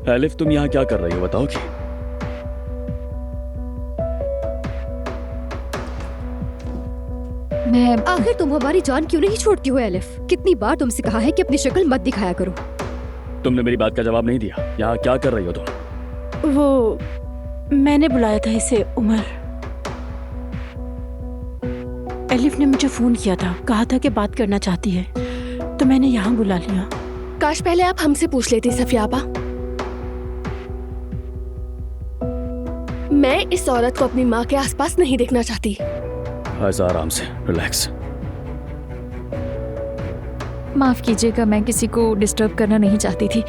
Elif, तुम यहाँ क्या कर रही हो बताओगी? मैं आखिर तुम हमारी जान क्यों नहीं छोड़ती हो एलिफ? कितनी बार तुमसे कहा है कि अपनी शक्ल मत दिखाया करो। तुमने मेरी बात का जवाब नहीं दिया। यहाँ क्या कर रही हो तुम? वो मैंने बुलाया था इसे उमर। एलिफ ने मुझे फोन किया था, कहा था कि बात करना चाहती है, तो मैंने यहाँ बुला लिया। काश पहले आप हमसे पूछ लेती सफिया आपा। मैं इस औरत को अपनी माँ के आसपास नहीं देखना चाहती। ऐसा आराम से, रिलैक्स। माफ कीजिएगा, मैं किसी को डिस्टर्ब करना नहीं चाहती थी,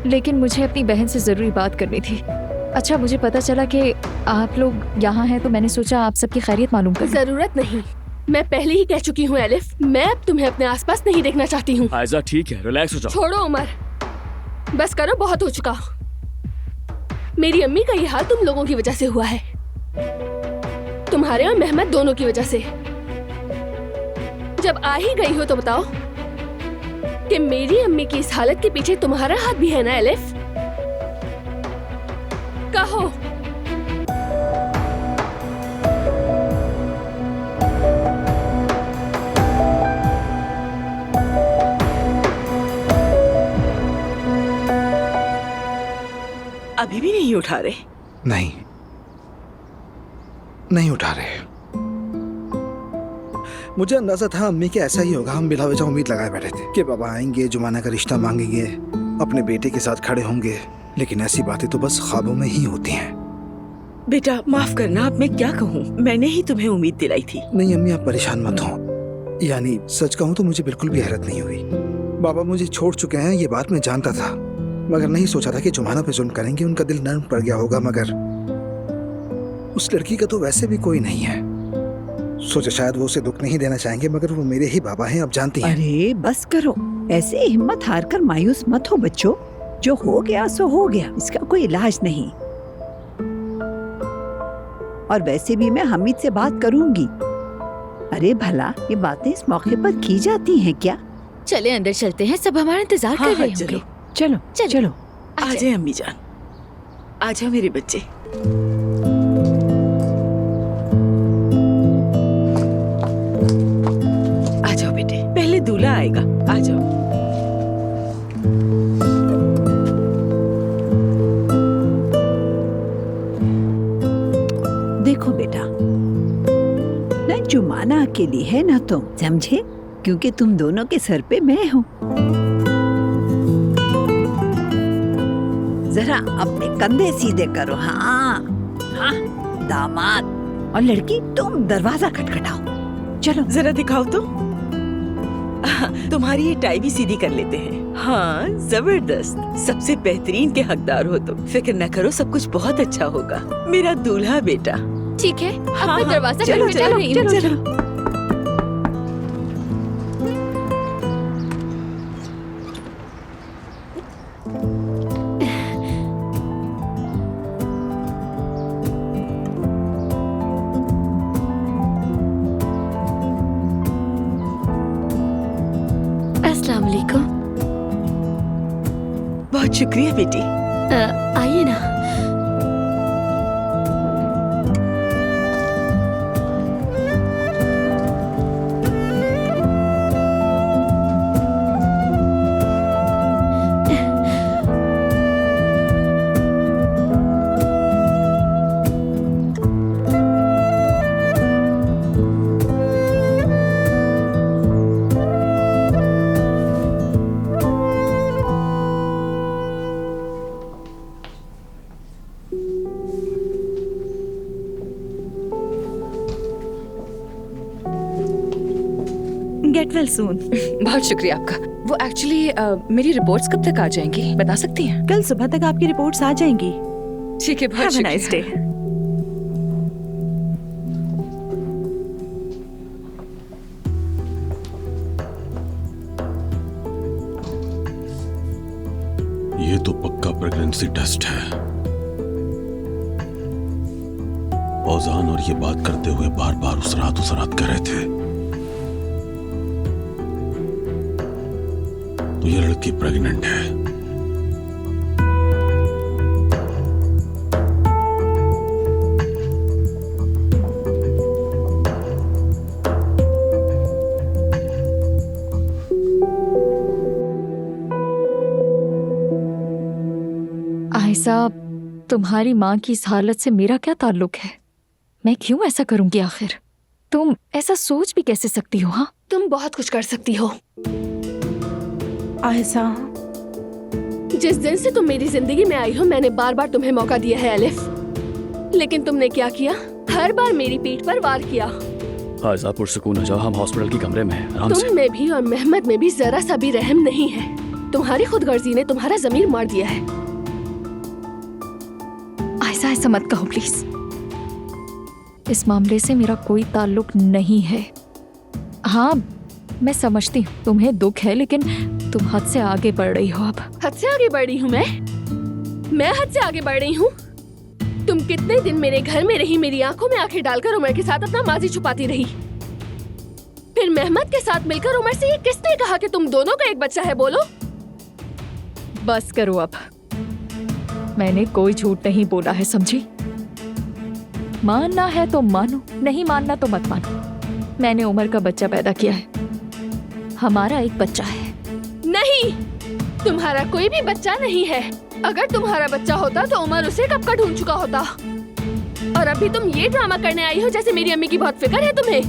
लेकिन मुझे अपनी बहन से जरूरी बात करनी थी। अच्छा, मुझे पता चला कि आप लोग यहाँ हैं, तो मैंने सोचा आप सबकी खैरियत मालूम कर। जरूरत नहीं, मैं पहले ही कह चुकी हूँ एलिफ, मैं अब तुम्हें अपने आसपास नहीं देखना चाहती हूँ। आयजा ठीक है, रिलैक्स हो जाओ। छोड़ो उमर, बस करो, बहुत हो चुका। मेरी अम्मी का ये हाल तुम लोगों की वजह से हुआ है, तुम्हारे और मेहमद दोनों की वजह से। जब आ ही गई हो तो बताओ कि मेरी अम्मी की इस हालत के पीछे तुम्हारा हाथ भी है ना एलिफ? कहो। अभी भी नहीं उठा रहे? नहीं उठा रहे। मुझे अंदाजा था अम्मी के ऐसा ही होगा। हम बिला वजह उम्मीद लगाए बैठे थे कि बाबा आएंगे, जुमाना का रिश्ता मांगेंगे, अपने बेटे के साथ खड़े होंगे, लेकिन ऐसी बातें तो बस ख्वाबों में ही होती हैं। बेटा माफ करना, अब मैं क्या कहूँ, मैंने ही तुम्हें उम्मीद दिलाई थी। नहीं अम्मी, आप परेशान मत हो। यानी सच कहूँ तो मुझे बिल्कुल भी हैरत नहीं हुई। बाबा मुझे छोड़ चुके हैं, ये बात मैं जानता था, मगर नहीं सोचा था कि जुमाना पे जुल्म करेंगे, उनका दिल नर्म पड़ गया होगा। मगर उस लड़की का तो वैसे भी कोई नहीं है। सोचा शायद वो उसे दुख नहीं देना चाहेंगे, मगर वो मेरे ही बाबा हैं, अब जानती हैं। अरे बस करो, ऐसे हिम्मत हार कर मायूस मत हो बच्चों। जो हो गया सो हो गया, इसका कोई इलाज नहीं। और वैसे भी मैं हमीद से बात करूंगी। अरे भला ये बातें इस मौके पर की जाती हैं क्या? चले अंदर चलते हैं, सब हमारा इंतजार कर रहे होंगे। चलो चलो। आ जाए अम्मी जान, आ जाओ मेरे बच्चे। आ जाओ बेटे, पहले दूल्हा आएगा, आ जाओ। देखो बेटा, न जुमाना अकेली है ना तुम, समझे? क्योंकि तुम दोनों के सर पे मैं हूँ। जरा अपने कंधे सीधे करो। हाँ हाँ दामाद, और लड़की तुम दरवाजा खटखटाओ। चलो जरा दिखाओ तो। तुम्हारी ये टाई भी सीधी कर लेते हैं। हाँ जबरदस्त, सबसे बेहतरीन के हकदार हो तुम। फिक्र न करो, सब कुछ बहुत अच्छा होगा मेरा दूल्हा बेटा। ठीक है, अब हाँ, मैं दरवाजा चलो, खटखटा चलो, रही हूँ। चलो, चलो। अस्सलाम वालेकुम। बहुत शुक्रिया बेटी। आइए ना। Get well soon. बहुत शुक्रिया आपका। वो एक्चुअली मेरी रिपोर्ट्स कब तक आ जाएंगी, बता सकती हैं? कल सुबह तक आपकी रिपोर्ट्स आ जाएंगी। ठीक है, बहुत Have a nice शुक्रिया। day. ये तो पक्का प्रेगनेंसी टेस्ट है। औजान और ये बात करते हुए बार बार उस रात कह रहे थे। तो ये लड़की प्रेग्नेंट है। आयशा, तुम्हारी माँ की इस हालत से मेरा क्या ताल्लुक है? मैं क्यों ऐसा करूंगी आखिर? तुम ऐसा सोच भी कैसे सकती हो? हाँ, तुम बहुत कुछ कर सकती हो। आयशा, जिस दिन से तुम मेरी जिंदगी में आई हो, मैंने बार बार तुम्हें मौका दिया है एलिफ, लेकिन तुमने क्या किया? हर बार मेरी पीठ पर वार किया। आयशा, पुरसुकून हो जाओ, हम हॉस्पिटल के कमरे में हैं, आराम से। तुम में भी और मेहमद में भी जरा सा भी रहम नहीं है। तुम्हारी खुदगर्जी ने तुम्हारा जमीर मार दिया है। आयशा, ऐसा मत कहो प्लीज। इस मामले से मेरा कोई ताल्लुक नहीं है। हाँ, मैं समझती हूँ तुम्हें दुख है, लेकिन तुम हद से आगे बढ़ रही हो अब। हद से आगे बढ़ रही हूँ मैं हद से आगे बढ़ रही हूँ? तुम कितने दिन मेरे घर में रही, मेरी आंखों में आंखें डालकर उमर के साथ अपना माजी छुपाती रही। फिर मेहमद के साथ मिलकर उमर से ये किसने कहा कि तुम दोनों का एक बच्चा है? बोलो। बस करो अब। मैंने कोई झूठ नहीं बोला है, समझी? मानना है तो मानो, नहीं मानना तो मत मानो। मैंने उमर का बच्चा पैदा किया है, हमारा एक बच्चा है। नहीं, तुम्हारा कोई भी बच्चा नहीं है। अगर तुम्हारा बच्चा होता तो उमर उसे कब का ढूंढ चुका होता। और अभी तुम ये ड्रामा करने आई हो जैसे मेरी अम्मी की बहुत फिक्र है तुम्हें।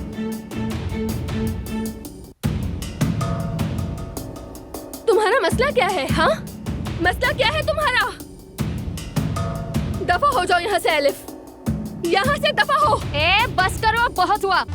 तुम्हारा मसला क्या है? हाँ, मसला क्या है तुम्हारा? दफा हो जाओ यहाँ से एलिफ, यहाँ से दफा हो। बस करो, बहुत हुआ।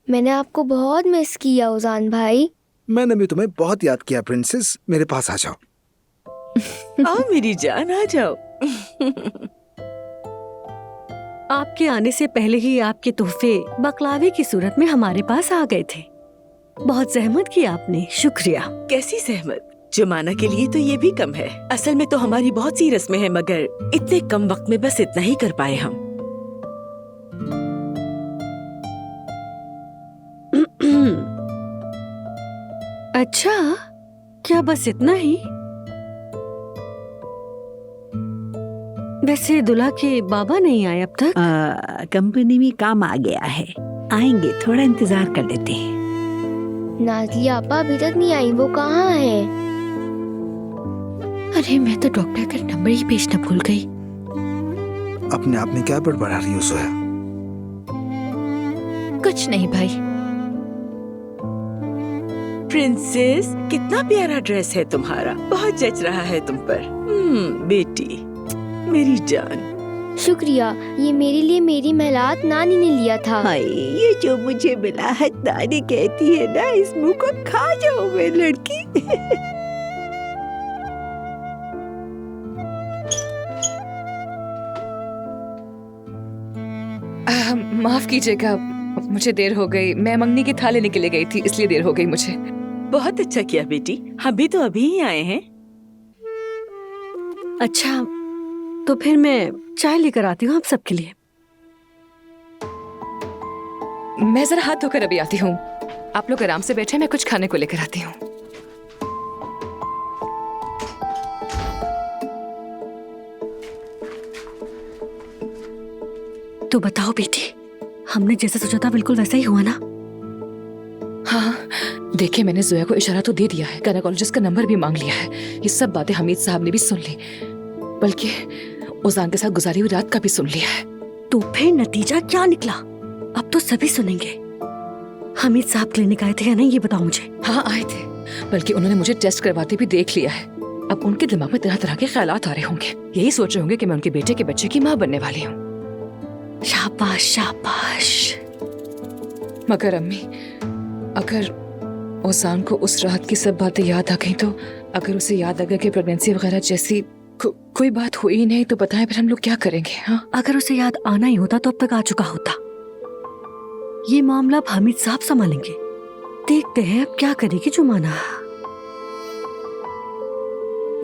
मैंने आपको बहुत मिस किया उजान भाई। मैंने भी तुम्हें बहुत याद किया प्रिंसेस, मेरे पास आ जाओ। आओ मेरी जान, आ जाओ। आपके आने से पहले ही आपके तोहफे बकलावे की सूरत में हमारे पास आ गए थे। बहुत जहमत की आपने, शुक्रिया। कैसी सहमत? जुमाना के लिए तो ये भी कम है। असल में तो हमारी बहुत सी रस्में हैं, मगर इतने कम वक्त में बस इतना ही कर पाए हम। अच्छा, क्या बस इतना ही? वैसे दुल्हा के बाबा नहीं आए अब तक? कंपनी में काम आ गया है, आएंगे, थोड़ा इंतजार कर लेते हैं। नाज़िया आपा अभी तक नहीं आई, वो कहाँ है? अरे मैं तो डॉक्टर का नंबर ही भेजना भूल गई। अपने आप में क्या बड़बड़ा रही हो सोया? कुछ नहीं भाई। प्रिंसेस, कितना प्यारा ड्रेस है तुम्हारा, बहुत जच रहा है तुम पर। बेटी, मेरी जान। शुक्रिया, ये मेरे लिए मेरी महलात नानी ने लिया था। हाय, ये जो मुझे मिला है, नानी कहती है ना, इस मुंह को खा जाओ मेरी लड़की। माफ कीजिएगा, मुझे देर हो गई। मैं मंगनी की थाली लेने के लिए गई थी, इसलिए देर हो गई मुझे। बहुत अच्छा किया बेटी, हम भी तो अभी ही आए हैं। अच्छा, तो फिर मैं चाय लेकर आती हूँ आप सबके लिए। मैं जरा हाथ धोकर अभी आती हूँ। आप लोग आराम से बैठे, मैं कुछ खाने को लेकर आती हूँ। तो बताओ बेटी, हमने जैसा सोचा था बिल्कुल वैसा ही हुआ ना? हाँ, देखिए मैंने जोया को इशारा तो दे दिया है, गायनेकोलॉजिस्ट का नंबर भी मांग लिया है। ये सब बातें हमीद साहब ने भी सुन ली, बल्कि उजान के साथ गुजारी हुई रात का भी सुन लिया है। तो फिर नतीजा क्या निकला? अब तो सभी सुनेंगे। हमीद साहब क्लिनिक आए थे या नहीं, ये बताओ मुझे। हाँ आए थे, बल्कि उन्होंने मुझे टेस्ट करवाते भी देख लिया है। अब उनके दिमाग में तरह तरह के ख्यालात आ रहे होंगे। यही सोच रहे होंगे कि मैं उनके बेटे के बच्चे की माँ बनने वाली हूँ। शाबाश शाबाश। मगर अम्मी, अगर ओसान को उस रात की सब बातें याद आ गई, तो अगर उसे याद आ गया कि प्रेगनेंसी वगैरह जैसी कोई बात हुई ही नहीं, तो बताएं फिर हम लोग क्या करेंगे? हाँ, अगर उसे याद आना ही होता तो अब तक आ चुका होता। ये मामला अब हामिद साहब संभालेंगे। देखते हैं अब क्या करेगी जुमाना।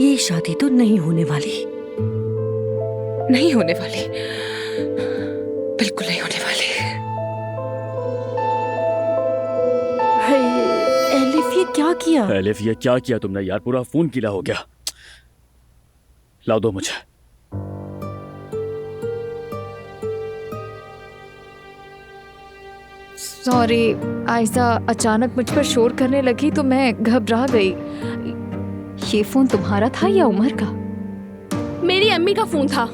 ये शादी तो नहीं होने वाली, नहीं होने वाली, बिल्कुल नहीं होने वाली। एलिफ, ये क्या किया? एलिफ, ये क्या किया तुमने यार? पूरा फोन गीला हो गया। लाओ दो मुझे। सॉरी आयशा, अचानक मुझ पर शोर करने लगी तो मैं घबरा गई। ये फोन तुम्हारा था या उमर का? मेरी अम्मी का फोन था।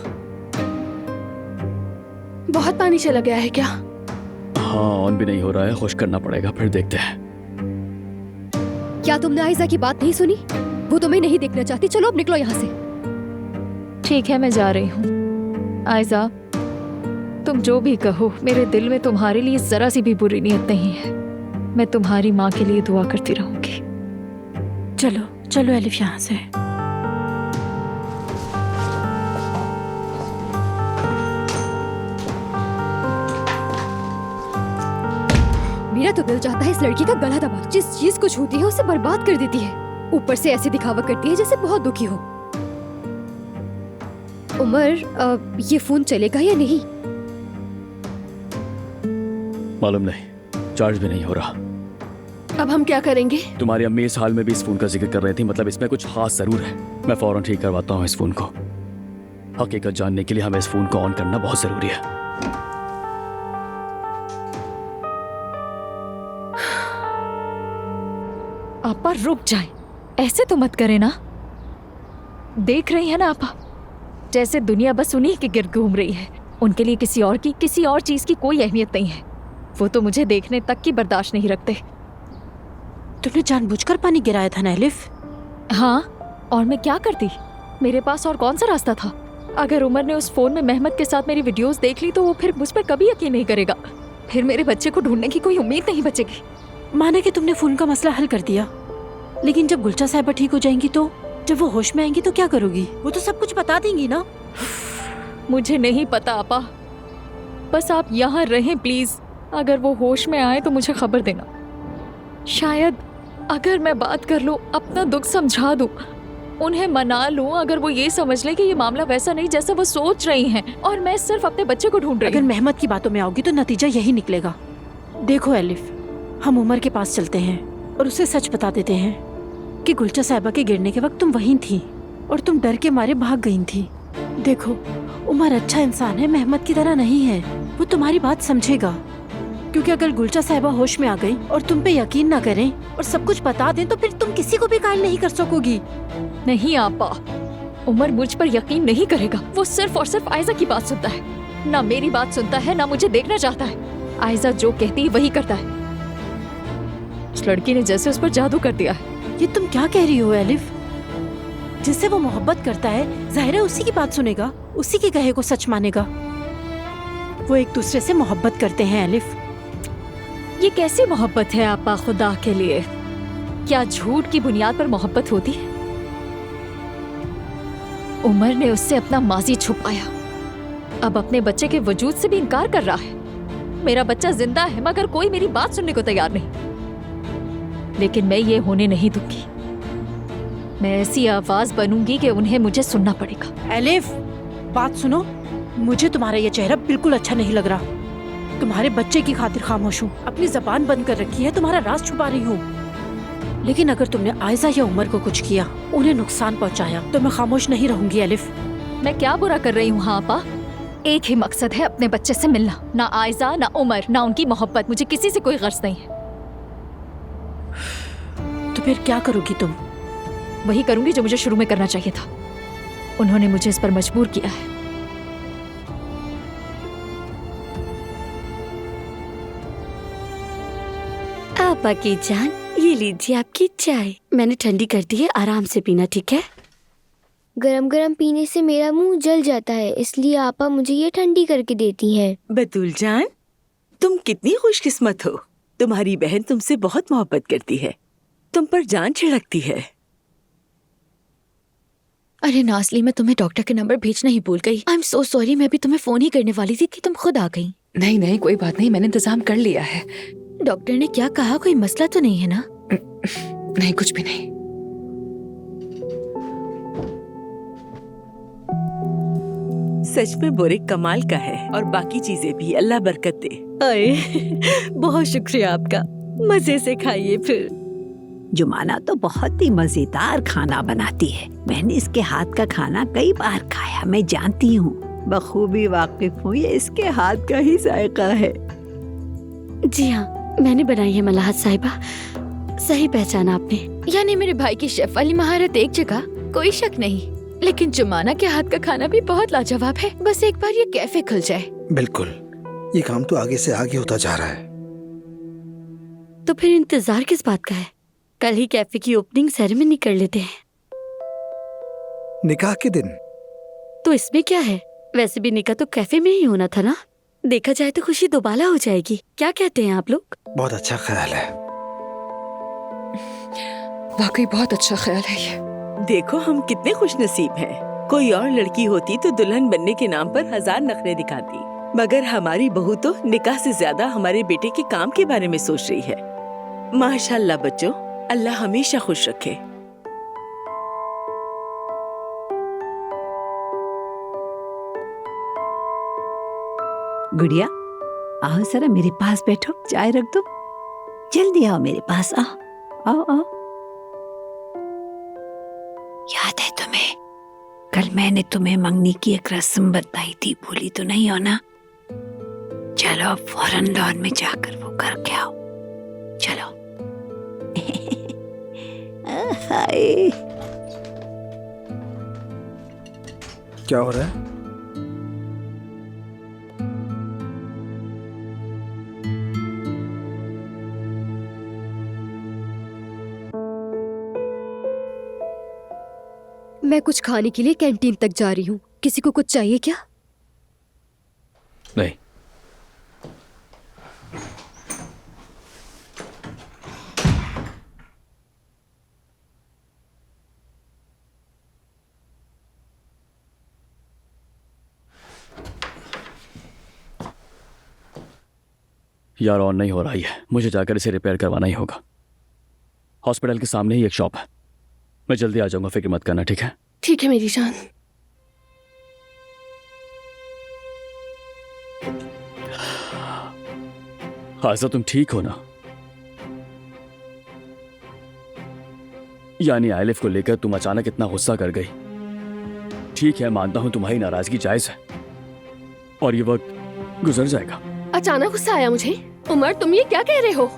बहुत पानी चला गया है क्या? हाँ, ऑन भी नहीं हो रहा है। खुश करना पड़ेगा, फिर देखते हैं। क्या तुमने आयशा की बात नहीं सुनी? वो तुम्हें नहीं देखना चाहती। चलो अब निकलो यहाँ से। ठीक है, मैं जा रही हूँ। आयशा, तुम जो भी कहो, मेरे दिल में तुम्हारे लिए जरा सी भी बुरी नीयत नहीं है। मैं तुम्हारी माँ के लिए दुआ करती रहूंगी। चलो चलो एलिफ यहाँ से। मेरा तो दिल चाहता है इस लड़की का गला दबा दूं। जिस चीज को छूती है उसे बर्बाद कर देती है। ऊपर से ऐसे दिखावा करती है जैसे बहुत दुखी हो। उमर, ये फोन चलेगा या नहीं? मालूम नहीं, चार्ज भी नहीं हो रहा। अब हम क्या करेंगे? तुम्हारी अम्मी इस हाल में भी इस फोन का जिक्र कर रही थी, मतलब इसमें कुछ खास जरूर है। मैं फौरन ठीक करवाता हूँ इस फोन को। हकीकत जानने के लिए हमें इस फोन को ऑन करना बहुत जरूरी है। आपा रुक जाए, ऐसे तो मत करे ना। देख रही है ना आपा, जैसे दुनिया बस उन्हीं के गिर्द घूम रही है। उनके लिए किसी और चीज की कोई अहमियत नहीं है। वो तो मुझे देखने तक की बर्दाश्त नहीं रखते। तुमने जानबूझकर पानी गिराया था ना एलिफ? हाँ, और मैं क्या करती? मेरे पास और कौन सा रास्ता था? अगर उमर ने उस फोन में मेहमद के साथ मेरी वीडियोस देख ली तो वो फिर मुझ पर कभी यकीन नहीं करेगा। फिर मेरे बच्चे को ढूंढने की कोई उम्मीद नहीं बचेगी। माने कि तुमने फोन का मसला हल कर दिया, लेकिन जब गुलचा साहिबा ठीक हो जाएंगी तो, जब वो होश में आएंगी तो क्या करोगी? वो तो सब कुछ बता देंगी ना। मुझे नहीं पता आपा, बस आप यहाँ रहें प्लीज। अगर वो होश में आए तो मुझे खबर देना। शायद अगर मैं बात कर लूं, अपना दुख समझा दूं, उन्हें मना लूं, अगर वो ये समझ ले कि ये मामला वैसा नहीं जैसा वो सोच रही हैं और मैं सिर्फ अपने बच्चे को ढूंढ रही हूं। अगर मेहमद की बातों में आओगी तो नतीजा यही निकलेगा। देखो एलिफ, हम उमर के पास चलते हैं और उसे सच बता देते हैं कि गुलचा साहिबा के गिरने के वक्त तुम वहीं थी और तुम डर के मारे भाग गई थी। देखो, उमर अच्छा इंसान है, मेहमद की तरह नहीं है। वो तुम्हारी बात समझेगा, क्योंकि अगर गुलचा साहिबा होश में आ गई और तुम पे यकीन ना करें और सब कुछ बता दें तो फिर तुम किसी को भी कायल नहीं कर सकोगी। नहीं आपा, उमर मुझ पर यकीन नहीं करेगा। वो सिर्फ और सिर्फ आयशा की बात सुनता है, ना मेरी बात सुनता है, ना मुझे देखना चाहता है। आयशा जो कहती है वही करता है। उस लड़की ने जैसे उस पर जादू कर दिया है। ये तुम क्या कह रही हो एलिफ? जिससे वो मोहब्बत करता है, जाहिर है उसी की बात सुनेगा, उसी के कहे को सच मानेगा। वो एक दूसरे से मोहब्बत करते हैं एलिफ। ये कैसी मोहब्बत है आपा, खुदा के लिए? क्या झूठ की बुनियाद पर मोहब्बत होती है? उमर ने उससे अपना माजी छुपाया, अब अपने बच्चे के वजूद से भी इनकार कर रहा है। मेरा बच्चा जिंदा है मगर कोई मेरी बात सुनने को तैयार नहीं। लेकिन मैं ये होने नहीं दूंगी। मैं ऐसी आवाज बनूंगी कि उन्हें मुझे सुनना पड़ेगा। एलिफ, बात सुनो, मुझे तुम्हारा ये चेहरा बिल्कुल अच्छा नहीं लग रहा। तुम्हारे बच्चे की खातिर खामोश हूँ, अपनी जबान बंद कर रखी है, तुम्हारा राज छुपा रही हूँ। लेकिन अगर तुमने आयशा या उमर को कुछ किया, उन्हें नुकसान पहुँचाया, तो मैं खामोश नहीं रहूंगी एलिफ। मैं क्या बुरा कर रही हूँ? हाँ आपा, एक ही मकसद है, अपने बच्चे से मिलना। ना आयशा, ना उमर, ना उनकी मोहब्बत। मुझे किसी से कोई गर्ज नहीं है। तो फिर क्या करोगी तुम? वही करूंगी जो मुझे शुरू में करना चाहिए था। उन्होंने मुझे इस पर मजबूर किया है। आपा की जान, ये लीजिए आपकी चाय। मैंने ठंडी कर दी है, आराम से पीना, ठीक है? गरम गरम पीने से मेरा मुंह जल जाता है, इसलिए आपा मुझे ये ठंडी करके देती हैं। बतूल जान, तुम कितनी खुशकिस्मत हो। तुम्हारी बहन तुमसे बहुत मोहब्बत करती है, तुम पर जान छिड़कती है। अरे नाज़ली, मैं तुम्हें डॉक्टर के नंबर भेजना ही भूल गई। I am so sorry. मैं भी तुम्हें फोन ही करने वाली थी कि तुम खुद आ गई। नहीं नहीं, कोई बात नहीं, मैंने इंतजाम कर लिया है। डॉक्टर ने क्या कहा? कोई मसला तो नहीं है ना? नहीं, कुछ भी नहीं। सच में बोरिक कमाल का है और बाकी चीजें भी, अल्लाह बरकत दे। अरे बहुत शुक्रिया आपका, मजे से खाइए फिर। जुमाना तो बहुत ही मजेदार खाना बनाती है। मैंने इसके हाथ का खाना कई बार खाया, मैं जानती हूँ, बखूबी वाकिफ हूँ, ये इसके हाथ का ही जायका है। जी हाँ, मैंने बनाई है मलाहत साहिबा, सही पहचाना आपने। यानी मेरे भाई की शेफ वाली महारत एक जगह, कोई शक नहीं, लेकिन जुमाना के हाथ का खाना भी बहुत लाजवाब है। बस एक बार ये कैफे खुल जाए। बिल्कुल, ये काम तो आगे से आगे होता जा रहा है। तो फिर इंतजार किस बात का है? कल ही कैफे की ओपनिंग सेरेमनी कर लेते हैं। निकाह के दिन? तो इसमें क्या है, वैसे भी निकाह तो कैफे में ही होना था ना। देखा जाए तो खुशी दोबाला हो जाएगी। क्या कहते हैं आप लोग? बहुत अच्छा ख्याल है। वाकई बहुत अच्छा ख्याल है ये। देखो हम कितने खुशनसीब हैं। कोई और लड़की होती तो दुल्हन बनने के नाम पर 1000 नखरे दिखाती, मगर हमारी बहू तो निकाह से ज्यादा हमारे बेटे के काम के बारे में सोच रही है। माशाल्लाह बच्चों, अल्लाह हमेशा खुश रखे। गुड़िया, आओ जरा मेरे पास बैठो, चाय रख दो। जल्दी आओ मेरे पास, आओ आओ आओ। याद है तुम्हें, कल मैंने तुम्हें मंगनी की एक रस्म बताई थी, भूली तो नहीं हो ना? चलो अब फौरन लॉन में जाकर वो करके आओ, चलो। हाय, क्या हो रहा है? मैं कुछ खाने के लिए कैंटीन तक जा रही हूँ। किसी को कुछ चाहिए क्या? नहीं। यार ऑन नहीं हो रहा है, मुझे जाकर इसे रिपेयर करवाना ही होगा। हॉस्पिटल के सामने ही एक शॉप है, मैं जल्दी आ जाऊंगा, फिक्र मत करना, ठीक है? ठीक है मेरी जान। आयशा तुम ठीक हो ना? यानी आलिफ को लेकर तुम अचानक इतना गुस्सा कर गई। ठीक है, मानता हूं तुम्हारी नाराजगी जायज है और ये वक्त गुजर जाएगा। अचानक गुस्सा आया मुझे। उमर, तुम ये क्या कह रहे हो?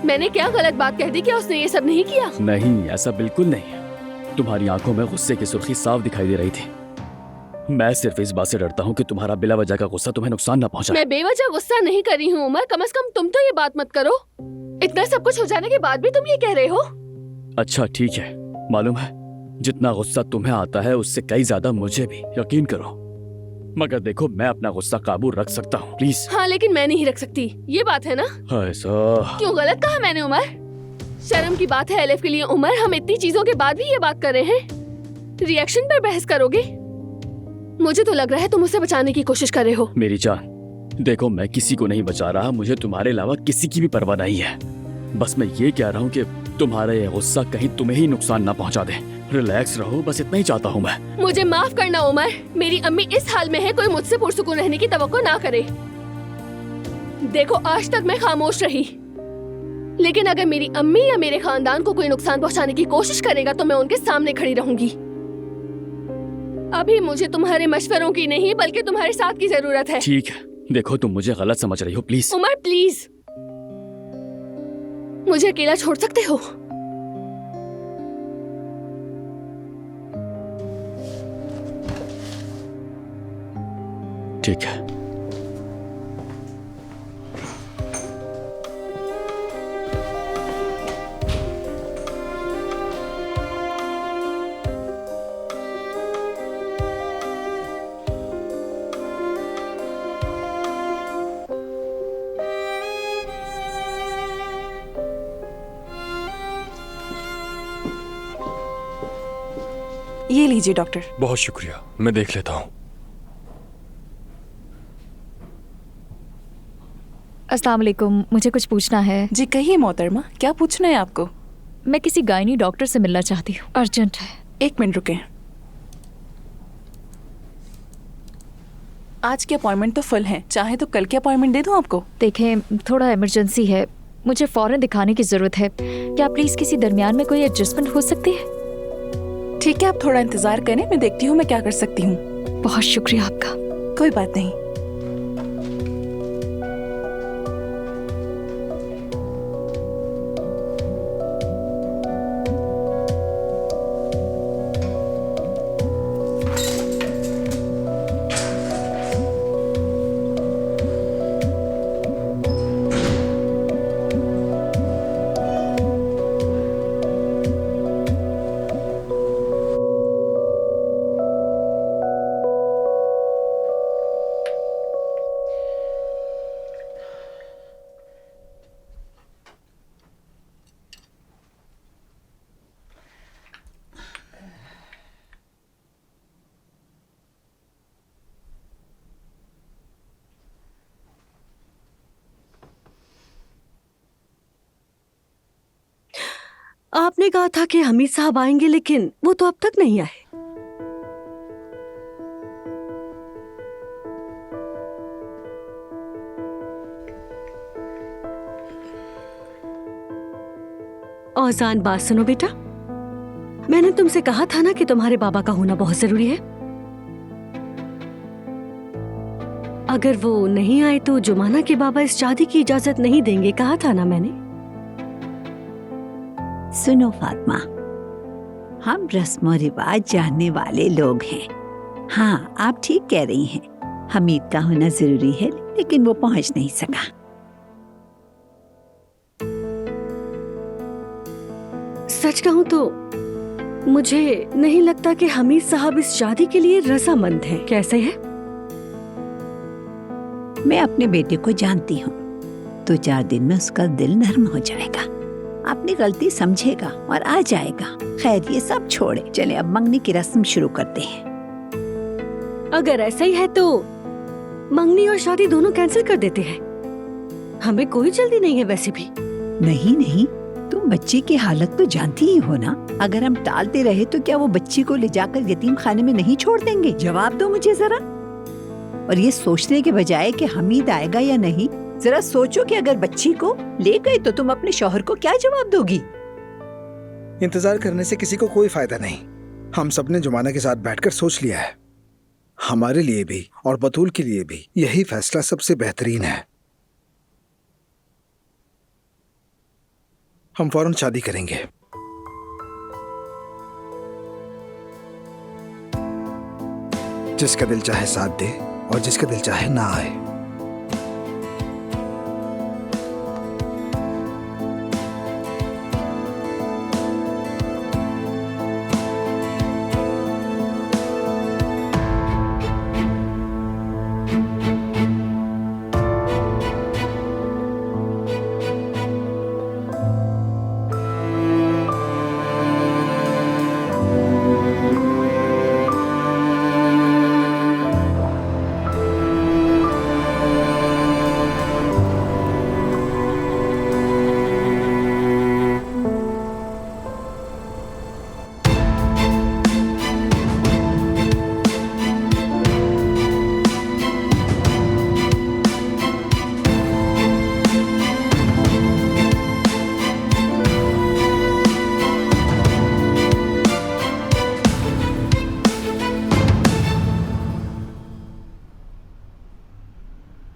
मैंने क्या गलत बात कह दी? क्या उसने ये सब नहीं किया? नहीं, ऐसा बिल्कुल नहीं है। तुम्हारी आंखों में गुस्से की सुर्खी साफ दिखाई दे रही थी। मैं सिर्फ इस बात से डरता हूँ कि तुम्हारा बिला वजह का गुस्सा तुम्हें नुकसान ना पहुंचाए। मैं बेवजह गुस्सा नहीं कर रही हूँ उमर, कम से कम तुम तो ये बात मत करो। इतना सब कुछ हो जाने के बाद भी तुम ये कह रहे हो? अच्छा ठीक है, मालूम है जितना गुस्सा तुम्हें आता है उससे कई ज्यादा मुझे भी, यकीन करो। मगर देखो, मैं अपना गुस्सा काबू रख सकता हूँ, प्लीज। हाँ, लेकिन मैं नहीं रख सकती, ये बात है ना? ऐसा क्यों गलत कहा मैंने उमर? शर्म की बात है एलिफ के लिए उमर, हम इतनी चीजों के बाद भी ये बात कर रहे हैं। रिएक्शन पर बहस करोगे? मुझे तो लग रहा है तुम उसे बचाने की कोशिश कर रहे हो। मेरी जान, देखो मैं किसी को नहीं बचा रहा, मुझे तुम्हारे अलावा किसी की भी परवाह नहीं है। बस मैं ये कह रहा हूँ कि तुम्हारा ये गुस्सा कहीं तुम्हें ही नुकसान ना पहुँचा दे। रिलैक्स रहो, बस इतना ही चाहता हूँ मैं। मुझे माफ करना उमर, मेरी अम्मी इस हाल में है, कोई मुझसे पुरसुकून रहने की तवक्को ना करे। देखो आज तक मैं खामोश रही, लेकिन अगर मेरी अम्मी या मेरे खानदान को कोई नुकसान पहुंचाने की कोशिश करेगा तो मैं उनके सामने खड़ी रहूंगी। अभी मुझे तुम्हारे मशवरों की नहीं बल्कि तुम्हारे साथ की जरूरत है। ठीक है, देखो तुम मुझे गलत समझ रही हो, प्लीज। उमर प्लीज, मुझे अकेला छोड़ सकते हो? ठीक है। ये लीजिए डॉक्टर। बहुत शुक्रिया, मैं देख लेता हूँ। अस्सलाम वालेकुम, मुझे कुछ पूछना है। जी कहिए मोहतरमा, क्या पूछना है आपको? मैं किसी गायनी डॉक्टर से मिलना चाहती हूँ, अर्जेंट है। एक मिनट रुकें। आज की अपॉइंटमेंट तो फुल है, चाहे तो कल की अपॉइंटमेंट दे दूँ आपको? देखें, थोड़ा इमरजेंसी है, मुझे फौरन दिखाने की ज़रूरत है। क्या प्लीज़ किसी दरमियान में कोई एडजस्टमेंट हो सकती है? ठीक है, आप थोड़ा इंतजार करें, मैं देखती हूँ मैं क्या कर सकती हूँ। बहुत शुक्रिया आपका। कोई बात नहीं। आपने कहा था कि हमीद साहब आएंगे, लेकिन वो तो अब तक नहीं आए। औजान, बात सुनो बेटा। मैंने तुमसे कहा था ना कि तुम्हारे बाबा का होना बहुत जरूरी है। अगर वो नहीं आए तो जुमाना के बाबा इस शादी की इजाजत नहीं देंगे, कहा था ना मैंने। सुनो फातिमा, हम रस्म और रिवाज जानने वाले लोग हैं। हाँ, आप ठीक कह रही हैं। हमीद का होना जरूरी है, लेकिन वो पहुंच नहीं सका। सच कहूं तो मुझे नहीं लगता कि हमीद साहब इस शादी के लिए रजामंद हैं। कैसे है? मैं अपने बेटे को जानती हूँ, 2-4 दिन में उसका दिल नर्म हो जाएगा, अपनी गलती समझेगा और आ जाएगा। खैर, ये सब छोड़े, चले अब मंगनी की रस्म शुरू करते हैं। अगर ऐसा ही है तो मंगनी और शादी दोनों कैंसिल कर देते हैं। हमें कोई जल्दी नहीं है वैसे भी। नहीं नहीं, तुम बच्ची की हालत तो जानती ही हो ना। अगर हम टालते रहे तो क्या वो बच्ची को ले जाकर यतीम खाने में नहीं छोड़ देंगे? जवाब दो मुझे जरा। और ये सोचने के बजाय कि हमीद आएगा या नहीं, जरा सोचो कि अगर बच्ची को ले गए तो तुम अपने शौहर को क्या जवाब दोगी? इंतजार करने से किसी को कोई फायदा नहीं। हम सबने जुमाना के साथ बैठकर सोच लिया है। हमारे लिए भी और बतूल के लिए भी यही फैसला सबसे बेहतरीन है। हम फौरन शादी करेंगे। जिसका दिल चाहे साथ दे और जिसका दिल चाहे ना आए।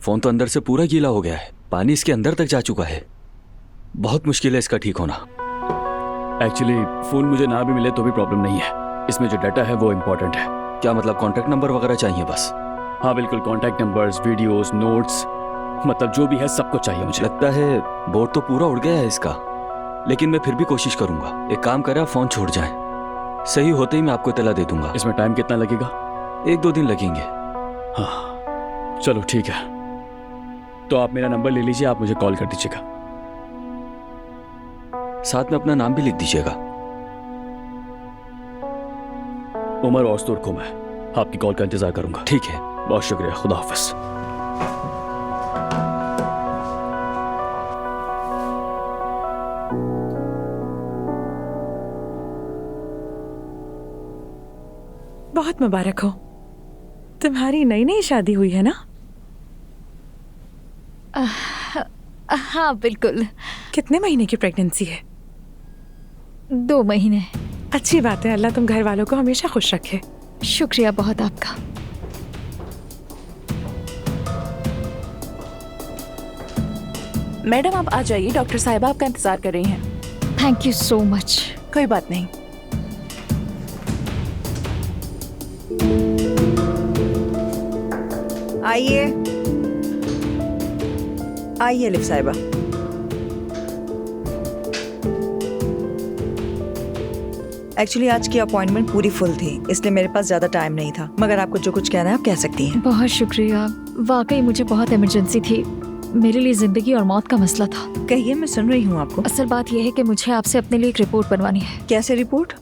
फोन तो अंदर से पूरा गीला हो गया है, पानी इसके अंदर तक जा चुका है। बहुत मुश्किल है इसका ठीक होना। एक्चुअली फोन मुझे ना भी मिले तो भी प्रॉब्लम नहीं है, इसमें जो डाटा है वो इम्पोर्टेंट है। क्या मतलब कॉन्टैक्ट नंबर वगैरह चाहिए बस? हाँ बिल्कुल, कॉन्टैक्ट नंबर्स, वीडियोस, नोट्स, मतलब जो भी है सब कुछ चाहिए मुझे। लगता है बोर्ड तो पूरा उड़ गया है इसका, लेकिन मैं फिर भी कोशिश करूंगा। एक काम करें, आप फोन छोड़ जाएं, सही होते ही मैं आपको इत्तला दे दूंगा। इसमें टाइम कितना लगेगा? 1-2 दिन लगेंगे। हाँ चलो ठीक है, तो आप मेरा नंबर ले लीजिए, आप मुझे कॉल कर दीजिएगा। साथ में अपना नाम भी लिख दीजिएगा। उमर औस्तुर को मैं आपकी कॉल का इंतजार करूंगा। ठीक है, बहुत शुक्रिया, खुदा हाफिज। बहुत मुबारक हो, तुम्हारी नई नई शादी हुई है ना? हाँ बिल्कुल। कितने महीने की प्रेगनेंसी है? 2 महीने। अच्छी बात है, अल्लाह तुम घर वालों को हमेशा खुश रखे। शुक्रिया बहुत आपका। मैडम आप आ जाइए, डॉक्टर साहिबा आपका इंतजार कर रही हैं। Thank you so much. कोई बात नहीं। आइए आइए अलिफ साहिबा। एक्चुअली आज की अपॉइंटमेंट पूरी फुल थी, इसलिए मेरे पास ज्यादा टाइम नहीं था, मगर आपको जो कुछ कहना है आप कह सकती हैं। बहुत शुक्रिया, वाकई मुझे बहुत इमरजेंसी थी। मेरे लिए जिंदगी और मौत का मसला था। कहिए, मैं सुन रही हूँ आपको। असल बात यह है कि मुझे आपसे अपने लिए एक रिपोर्ट बनवानी है। कैसे रिपोर्ट?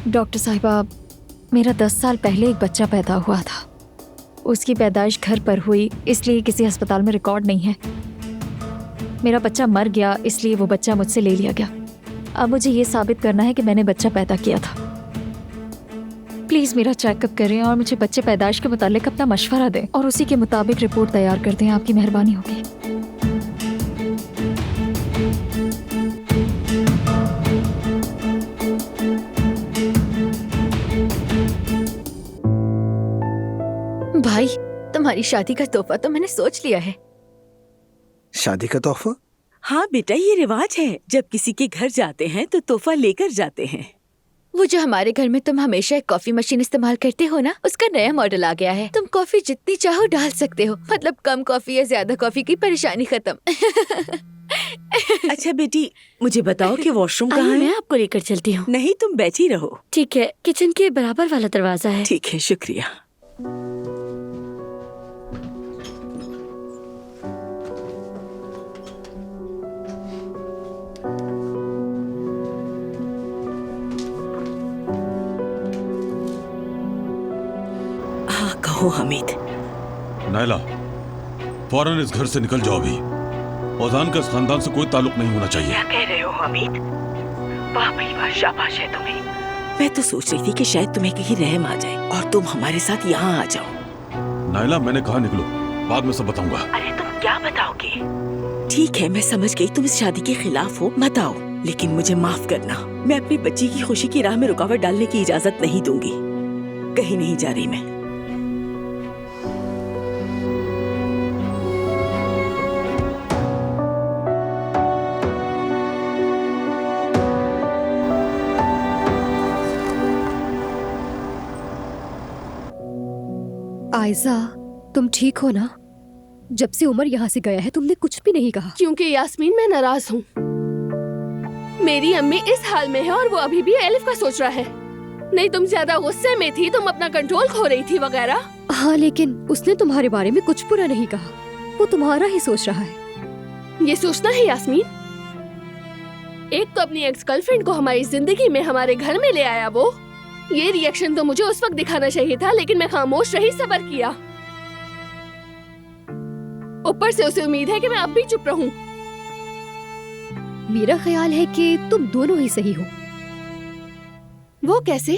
डॉक्टर साहिबा, मेरा 10 साल पहले एक बच्चा पैदा हुआ था। उसकी पैदाइश घर पर हुई, इसलिए किसी अस्पताल में रिकॉर्ड नहीं है। मेरा बच्चा मर गया, इसलिए वो बच्चा मुझसे ले लिया गया। अब मुझे ये साबित करना है कि मैंने बच्चा पैदा किया था। प्लीज मेरा चेकअप करें और मुझे बच्चे पैदाइश के मुतालिक अपना मशवरा दें और उसी के मुताबिक रिपोर्ट तैयार कर दें। आपकी मेहरबानी होगी। भाई, तुम्हारी शादी का तोहफा तो मैंने सोच लिया है। शादी का तोहफा? हाँ बेटा, ये रिवाज है, जब किसी के घर जाते हैं तो तोहफा लेकर जाते हैं। वो जो हमारे घर में तुम हमेशा एक कॉफी मशीन इस्तेमाल करते हो ना, उसका नया मॉडल आ गया है। तुम कॉफी जितनी चाहो डाल सकते हो, मतलब कम कॉफी या ज्यादा कॉफी की परेशानी खत्म। अच्छा बेटी, मुझे बताओ कि वॉशरूम कहाँ है? मैं आपको लेकर चलती हूँ। नहीं, तुम बैठी रहो। ठीक है, किचन के बराबर वाला दरवाजा है। ठीक है, शुक्रिया। कहो हमीद। नायला, फौरन इस घर से निकल जाओ अभी। ओजान का इस खानदान से कोई ताल्लुक नहीं होना चाहिए। क्या कह रहे हो हमीद? वाह भाई वाह, शाबाश है तुम्हें। मैं तो सोच रही थी कि शायद तुम्हें कहीं रहम आ जाए और तुम हमारे साथ यहाँ आ जाओ। नायला, मैंने कहा निकलो, बाद में सब बताऊंगा। अरे तुम क्या बताओगे? ठीक है, मैं समझ गई तुम इस शादी के खिलाफ हो, मत आओ, लेकिन मुझे माफ करना। मैं अपनी बच्ची की खुशी की राह में रुकावट डालने की इजाजत नहीं दूंगी। कहीं नहीं जा रही मैं। आयजा, तुम ठीक हो ना? जब से उमर यहाँ से गया है तुमने कुछ भी नहीं कहा। क्योंकि यास्मीन, मैं नाराज हूँ। मेरी अम्मी इस हाल में है और वो अभी भी एलिफ का सोच रहा है। नहीं, तुम ज्यादा गुस्से में थी, तुम अपना कंट्रोल खो रही थी वगैरह। हाँ, लेकिन उसने तुम्हारे बारे में कुछ बुरा नहीं कहा। वो तुम्हारा ही सोच रहा है। ये सोचना है यास्मीन। एक तो अपनी एक्स गर्लफ्रेंड को हमारी जिंदगी में हमारे घर में ले आया वो। ये रिएक्शन तो मुझे उस वक्त दिखाना चाहिए था, लेकिन मैं खामोश रही, सब्र किया। ऊपर से उसे उम्मीद है कि मैं अब भी चुप रहूं। मेरा ख्याल है कि तुम दोनों ही सही हो। वो कैसे?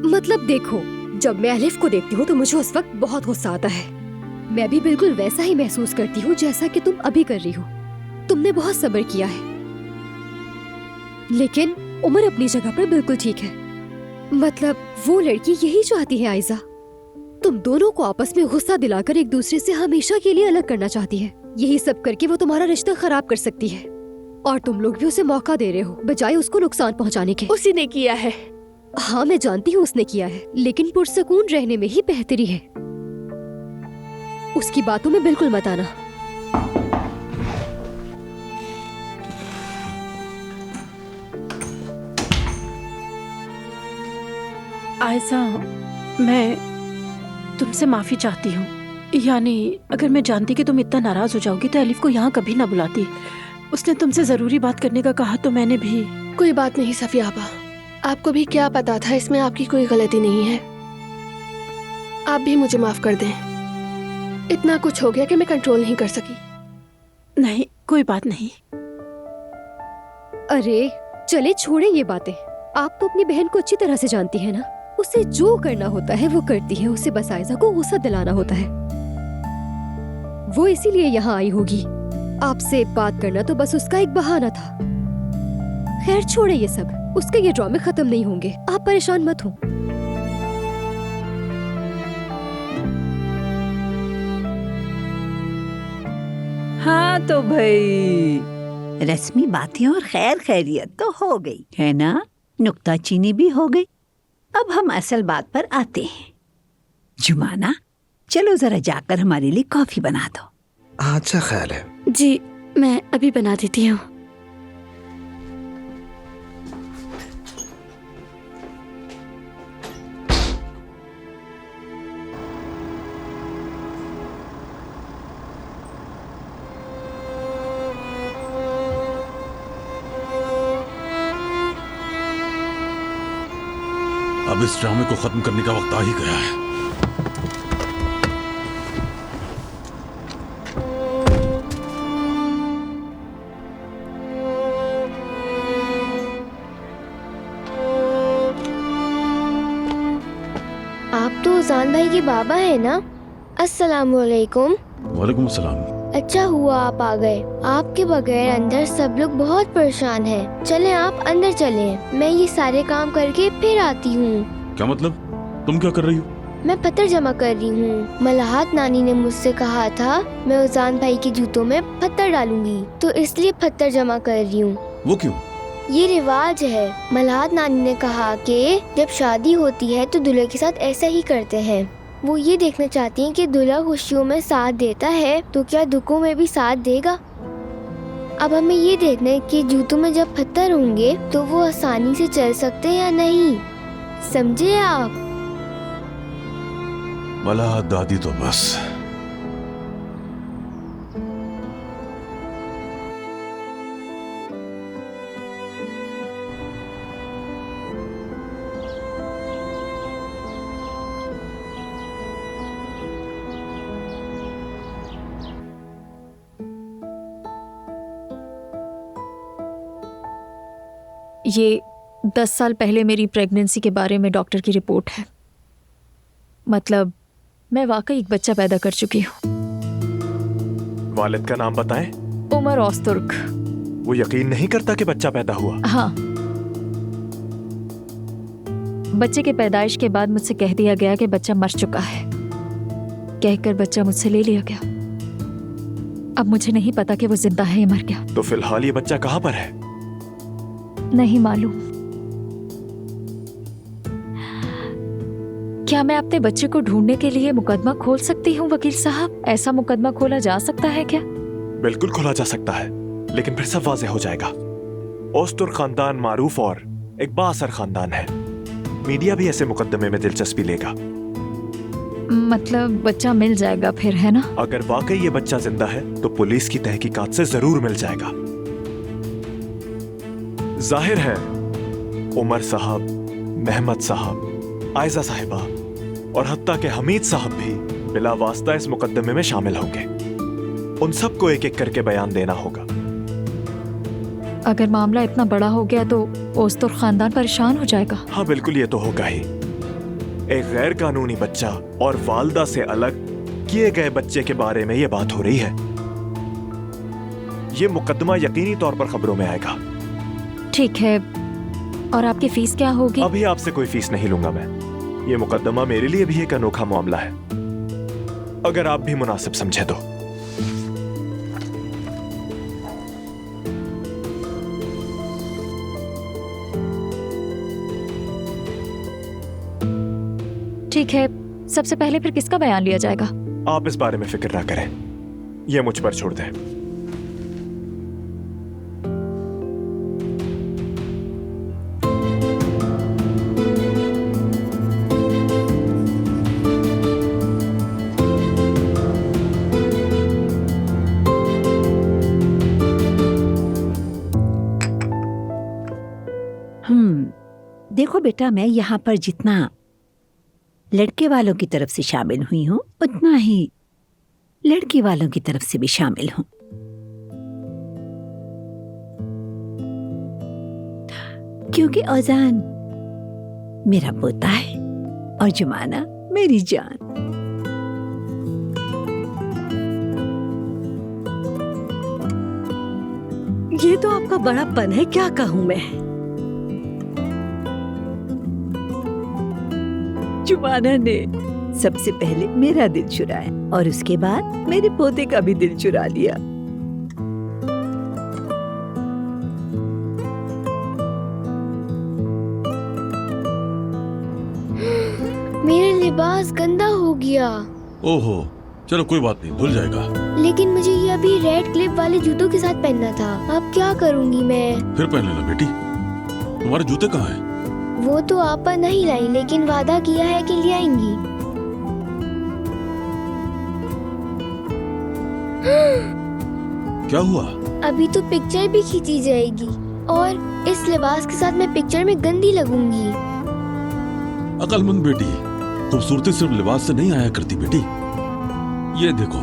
मतलब देखो, जब मैं अलिफ को देखती हूँ तो मुझे उस वक्त बहुत गुस्सा आता है। मैं भी बिल्कुल वैसा ही महसूस करती हूँ जैसा कि तुम अभी कर रही हो। तुमने बहुत सब्र किया है, लेकिन उमर अपनी जगह पर बिल्कुल ठीक है। मतलब वो लड़की यही चाहती है आयजा, तुम दोनों को आपस में गुस्सा दिलाकर एक दूसरे से हमेशा के लिए अलग करना चाहती है। यही सब करके वो तुम्हारा रिश्ता खराब कर सकती है और तुम लोग भी उसे मौका दे रहे हो बजाय उसको नुकसान पहुंचाने के। उसी ने किया है। हाँ, मैं जानती हूँ उसने किया है, लेकिन पुरसकून रहने में ही बेहतरी है। उसकी बातों में बिल्कुल मत आना। आयजा, मैं तुमसे माफी चाहती हूँ। यानी अगर मैं जानती कि तुम इतना नाराज हो जाओगी तो एलिफ को यहाँ कभी ना बुलाती। उसने तुमसे जरूरी बात करने का कहा तो मैंने भी। कोई बात नहीं सफिया आपा, आपको भी क्या पता था, इसमें आपकी कोई गलती नहीं है। आप भी मुझे माफ कर दें। इतना कुछ हो गया कि मैं कंट्रोल नहीं कर सकी। नहीं, कोई बात नहीं। अरे चले, छोड़े ये बातें। आप तो अपनी बहन को अच्छी तरह से जानती है ना। उसे जो करना होता है वो करती है। उसे बस आयजा को गुस्सा दिलाना होता है। वो इसीलिए यहाँ आई होगी। आपसे बात करना तो बस उसका एक बहाना था। खैर छोड़े ये सब, उसके ये ड्रामे खत्म नहीं होंगे, आप परेशान मत हो। हाँ तो भाई रस्मी बातें और खैर खैरियत तो हो गई है ना, नुक्ताचीनी भी हो गई। अब हम असल बात पर आते हैं। जुमाना, चलो जरा जाकर हमारे लिए कॉफी बना दो। अच्छा ख्याल है। जी मैं अभी बना देती हूँ। अब इस ड्रामे को खत्म करने का वक्त आ ही गया है। आप तो उजान भाई के बाबा हैं ना? अस्सलाम वालेकुम। वालेकुम सलाम। अच्छा हुआ आप आ गए। आपके बगैर अंदर सब लोग बहुत परेशान हैं। चलें आप अंदर चलें, मैं ये सारे काम करके फिर आती हूँ। क्या मतलब? तुम क्या कर रही हो? मैं पत्थर जमा कर रही हूँ। मलाहत नानी ने मुझसे कहा था मैं उजान भाई के जूतों में पत्थर डालूंगी, तो इसलिए पत्थर जमा कर रही हूँ। वो क्यों? ये रिवाज है। मलाहत नानी ने कहा कि जब शादी होती है तो दूल्हे के साथ ऐसा ही करते हैं। वो ये देखना चाहती हैं कि दूल्हा खुशियों में साथ देता है तो क्या दुखों में भी साथ देगा। अब हमें ये देखना है कि जूतों में जब पत्थर होंगे तो वो आसानी से चल सकते हैं या नहीं, समझे आप? मला दादी तो बस। ये 10 साल पहले मेरी प्रेगनेंसी के बारे में डॉक्टर की रिपोर्ट है। मतलब मैं वाकई एक बच्चा पैदा कर चुकी हूँ। वालिद का नाम बताएं? उमर ओस्तुर्क। वो यकीन नहीं करता कि बच्चा पैदा हुआ। हाँ, बच्चे के पैदाइश के बाद मुझसे कह दिया गया कि बच्चा मर चुका है। कहकर बच्चा मुझसे ले लिया गया। अब मुझे नहीं पता कि वो जिंदा है या मर गया। तो फिलहाल ये बच्चा कहाँ पर है? नहीं मालूम। क्या मैं अपने बच्चे को ढूंढने के लिए मुकदमा खोल सकती हूँ वकील साहब? ऐसा मुकदमा खोला जा सकता है क्या? बिल्कुल खोला जा सकता है, लेकिन फिर सब वाज़ेह हो जाएगा। ओस्तुर्क खानदान मारूफ और एक बाअसर खानदान है। मीडिया भी ऐसे मुकदमे में दिलचस्पी लेगा। मतलब बच्चा मिल जाएगा फिर, है ना? अगर वाकई ये बच्चा जिंदा है तो पुलिस की तहकीकात से जरूर मिल जाएगा। जाहिर है उमर साहब, मेहमद साहब, आयजा साहिबा और हत्ता के हमीद साहब भी बिला वास्ता इस मुकदमे में शामिल होंगे। उन सबको एक एक करके बयान देना होगा। अगर मामला इतना बड़ा हो गया तो ओस्तुर्क खानदान परेशान हो जाएगा। हाँ बिल्कुल, ये तो होगा ही। एक गैर कानूनी बच्चा और वालदा से अलग किए गए बच्चे के बारे में ये बात हो रही है। ये मुकदमा यकीनी तौर पर खबरों में आएगा। ठीक है, और आपकी फीस क्या होगी? अभी आपसे कोई फीस नहीं लूंगा मैं। ये मुकदमा मेरे लिए भी एक अनोखा मामला है, अगर आप भी मुनासिब समझे तो। ठीक है, सबसे पहले फिर किसका बयान लिया जाएगा? आप इस बारे में फिक्र ना करें, ये मुझ पर छोड़ दें। देखो बेटा, मैं यहाँ पर जितना लड़के वालों की तरफ से शामिल हुई हूँ उतना ही लड़की वालों की तरफ से भी शामिल हूँ। क्योंकि औजान मेरा पोता है और जुमाना मेरी जान। ये तो आपका बड़ापन है, क्या कहूँ मैं। जुमाना ने सबसे पहले मेरा दिल चुराया और उसके बाद मेरे पोते का भी दिल चुरा लिया। मेरा लिबास गंदा हो गया। ओहो, चलो कोई बात नहीं, धुल जाएगा। लेकिन मुझे ये अभी रेड क्लिप वाले जूतों के साथ पहनना था। अब क्या करूंगी मैं? फिर पहन लेना बेटी। तुम्हारे जूते कहाँ हैं? वो तो आप नहीं लाई, लेकिन वादा किया है कि ले आएंगी। क्या हुआ? अभी तो पिक्चर भी खींची जाएगी और इस लिबास के साथ मैं पिक्चर में गंदी लगूंगी। अकलमंद बेटी, खूबसूरती सिर्फ लिबास से नहीं आया करती बेटी। ये देखो,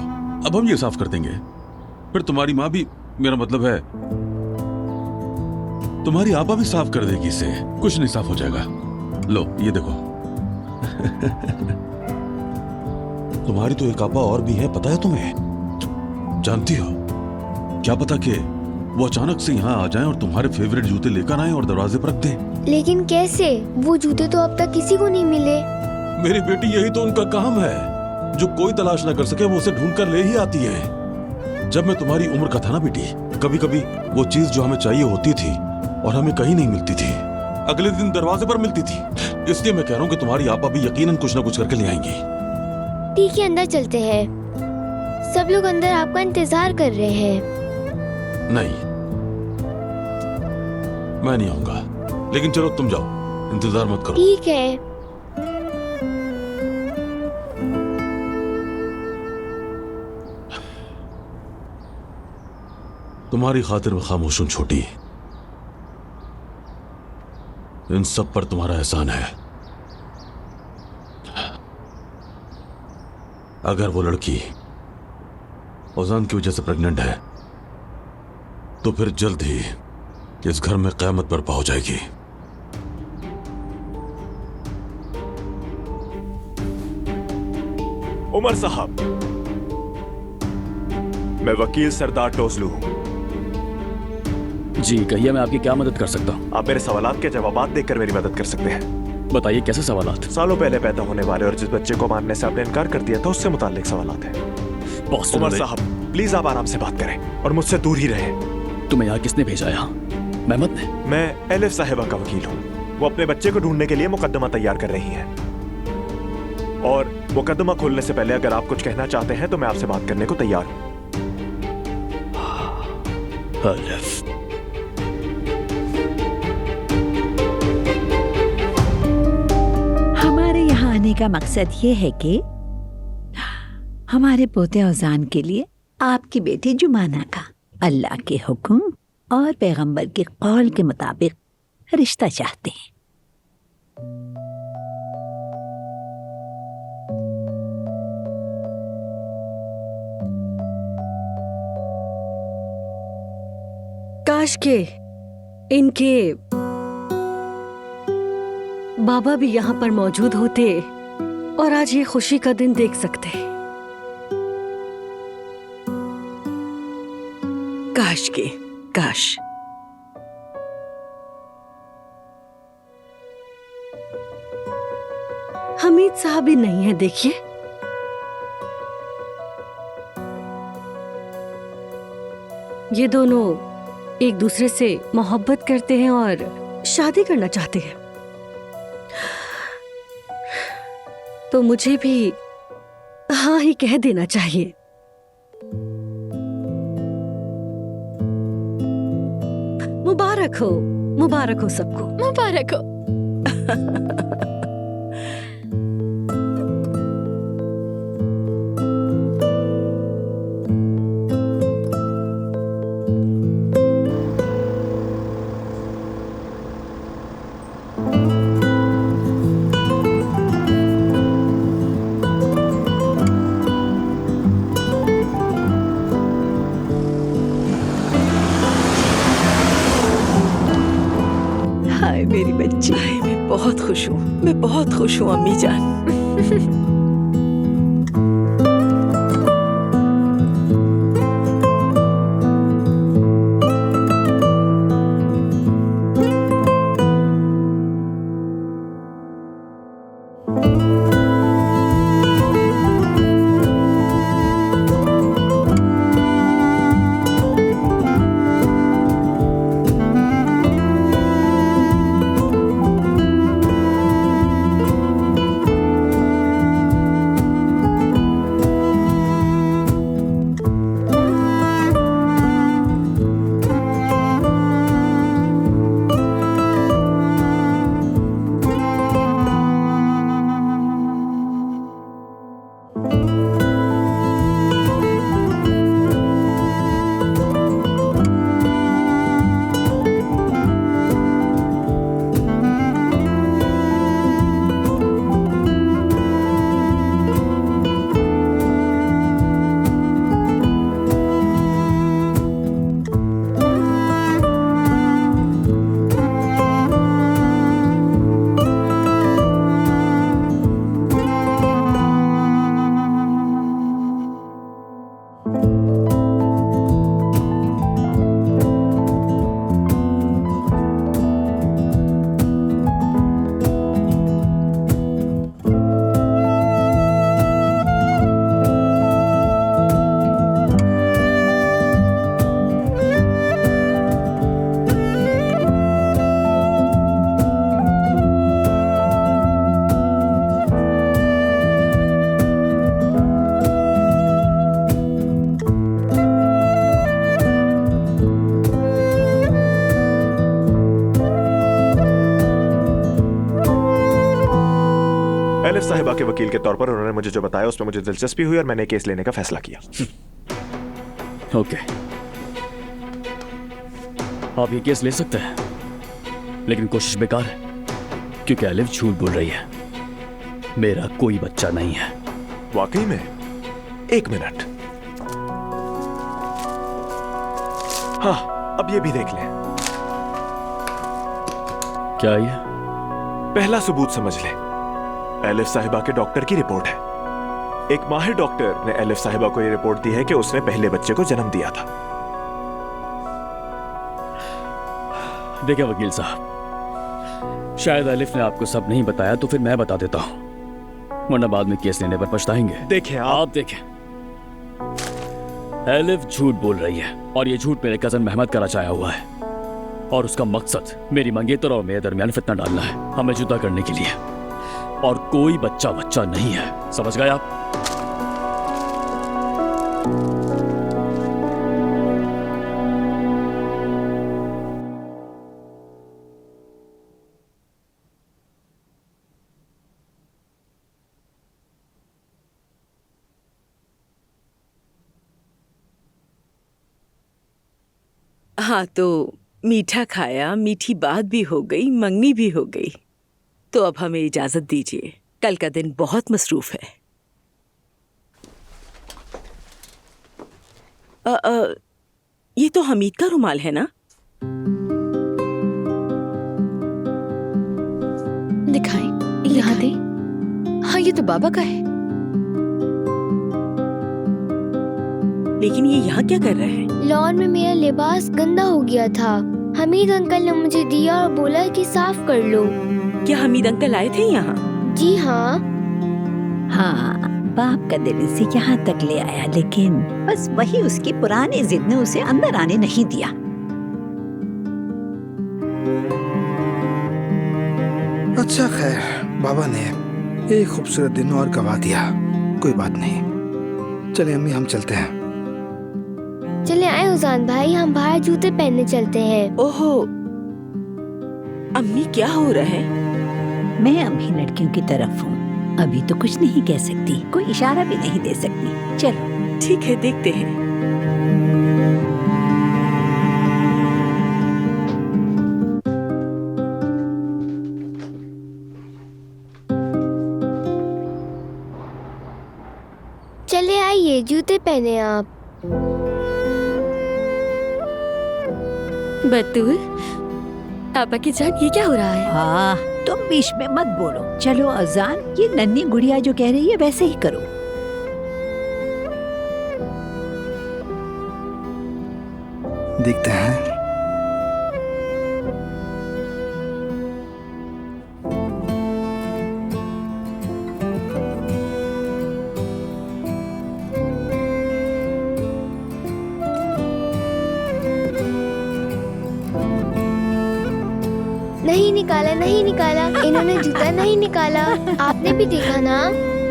अब हम ये साफ कर देंगे, फिर तुम्हारी माँ भी, मेरा मतलब है तुम्हारी आपा भी साफ कर देगी इसे। कुछ नहीं साफ हो जाएगा। लो ये देखो। तुम्हारी तो एक आपा और भी है, पता है तुम्हें? जानती हो, क्या पता कि वो अचानक से यहाँ आ जाएं और तुम्हारे फेवरेट जूते लेकर आए और दरवाजे पर रख दें। लेकिन कैसे? वो जूते तो अब तक किसी को नहीं मिले। मेरी बेटी, यही तो उनका काम है। जो कोई तलाश ना कर सके वो उसे ढूंढ कर ले ही आती है। जब मैं तुम्हारी उम्र का था ना बेटी, कभी कभी वो चीज जो हमें चाहिए होती थी और हमें कहीं नहीं मिलती थी, अगले दिन दरवाजे पर मिलती थी। इसलिए मैं कह रहा हूँ कि तुम्हारी आपा भी यकीनन कुछ ना कुछ करके ले आएंगी। ठीक है, अंदर चलते हैं। सब लोग अंदर आपका इंतजार कर रहे हैं। नहीं, मैं नहीं आऊंगा। लेकिन चलो तुम जाओ, इंतजार मत करो। ठीक है। तुम्हारी खातिर मैं खामोश हूं छोटी। इन सब पर तुम्हारा एहसान है। अगर वो लड़की ओजान की वजह से प्रेग्नेंट है तो फिर जल्द ही इस घर में क़यामत बर्पा हो जाएगी। उमर साहब, मैं वकील सरदार टोसलू हूं। जी कहिए, मैं आपकी क्या मदद कर सकता हूँ? आप मेरे सवालात के जवाब देकर मेरी मदद कर सकते हैं। बताइए, कैसे सवालात? सालों पहले पैदा होने वाले और जिस बच्चे को मारने से आपने इनकार कर दिया था, उससे मुताल्लिक सवालात हैं। उमर साहब, प्लीज आप आराम से बात करें और मुझसे दूर ही रहें। तुम्हें यहाँ किसने भेजा? यहाँ मेहमत ने? मैं एलिफ साहिबा का वकील हूँ। वो अपने बच्चे को ढूंढने के लिए मुकदमा तैयार कर रही हैं। और मुकदमा खोलने से पहले अगर आप कुछ कहना चाहते हैं तो मैं आपसे बात करने को तैयार हूँ। हमारे यहाँ आने का मकसद ये है कि हमारे पोते औजान के लिए आपकी बेटी जुमाना का अल्लाह के हुक्म और पैगंबर के कौल के मुताबिक रिश्ता चाहते हैं। काश के इनके बाबा भी यहाँ पर मौजूद होते और आज ये खुशी का दिन देख सकते। काश के काश। हमीद साहब भी नहीं है, देखिए। ये दोनों एक दूसरे से मोहब्बत करते हैं और शादी करना चाहते हैं। तो मुझे भी हाँ ही कह देना चाहिए। मुबारक हो सबको। मुबारक हो। हाय मेरी बच्ची, मैं बहुत खुश हूँ, मैं बहुत खुश हूँ अम्मी जान। एलिफ साहिबा के वकील के तौर पर उन्होंने मुझे जो बताया उसमें मुझे दिलचस्पी हुई और मैंने केस लेने का फैसला किया। ओके, आप ये केस ले सकते हैं, लेकिन कोशिश बेकार है क्योंकि एलिफ झूठ बोल रही है। मेरा कोई बच्चा नहीं है। वाकई में? एक मिनट। हाँ, अब ये भी देख लें। क्या ये? पहला सबूत समझ लें। एलिफ साहिबा के डॉक्टर की रिपोर्ट है। एक माहिर डॉक्टर ने एलिफ साहिबा को यह रिपोर्ट दी है कि उसने पहले बच्चे को जन्म दिया था। देखिए वकील साहब, शायद एलिफ ने आपको सब नहीं बताया तो फिर मैं बता देता हूं, वरना बाद में केस लेने पर पछताएंगे। देखें आप देखें, एलिफ झूठ बोल रही है और ये झूठ मेरे कजन मेहमद का रचाया हुआ है, और उसका मकसद मेरी मंगेतर और मेरे दरमियान फितना डालना है, हमें जुदा करने के लिए। और कोई बच्चा नहीं है, समझ गए आप? हाँ, तो मीठा खाया, मीठी बात भी हो गई, मंगनी भी हो गई। तो अब हमें इजाजत दीजिए, कल का दिन बहुत मसरूफ है। ये तो हमीद का रुमाल है ना? दिखाएं, यहाँ दे। हाँ, ये तो बाबा का है। लेकिन ये यहाँ क्या कर रहे हैं? लॉन में मेरा लिबास गंदा हो गया था, हमीद अंकल ने मुझे दिया और बोला कि साफ कर लो। क्या हमीद अंकल आए थे यहाँ? जी हाँ। हाँ, बाप का दिल इसे यहाँ तक ले आया, लेकिन बस वही उसकी पुरानी जिद ने उसे अंदर आने नहीं दिया। अच्छा खैर, बाबा ने एक खूबसूरत दिन और गवा दिया, कोई बात नहीं। चले अम्मी, हम चलते हैं। चले आए उजान भाई, हम बाहर जूते पहनने चलते हैं। ओहो, अम्मी क्या हो रहा है? मैं अभी लड़कियों की तरफ हूँ, अभी तो कुछ नहीं कह सकती, कोई इशारा भी नहीं दे सकती। चलो ठीक है, देखते हैं। चले आइए, जूते पहने आप। बतूल, पापा की जान, ये क्या हो रहा है? हाँ, तुम बीच में मत बोलो। चलो अजान, ये नन्ही गुड़िया जो कह रही है वैसे ही करो। देखते हैं। नहीं निकाला, इन्होंने जूता नहीं निकाला। आपने भी देखा ना?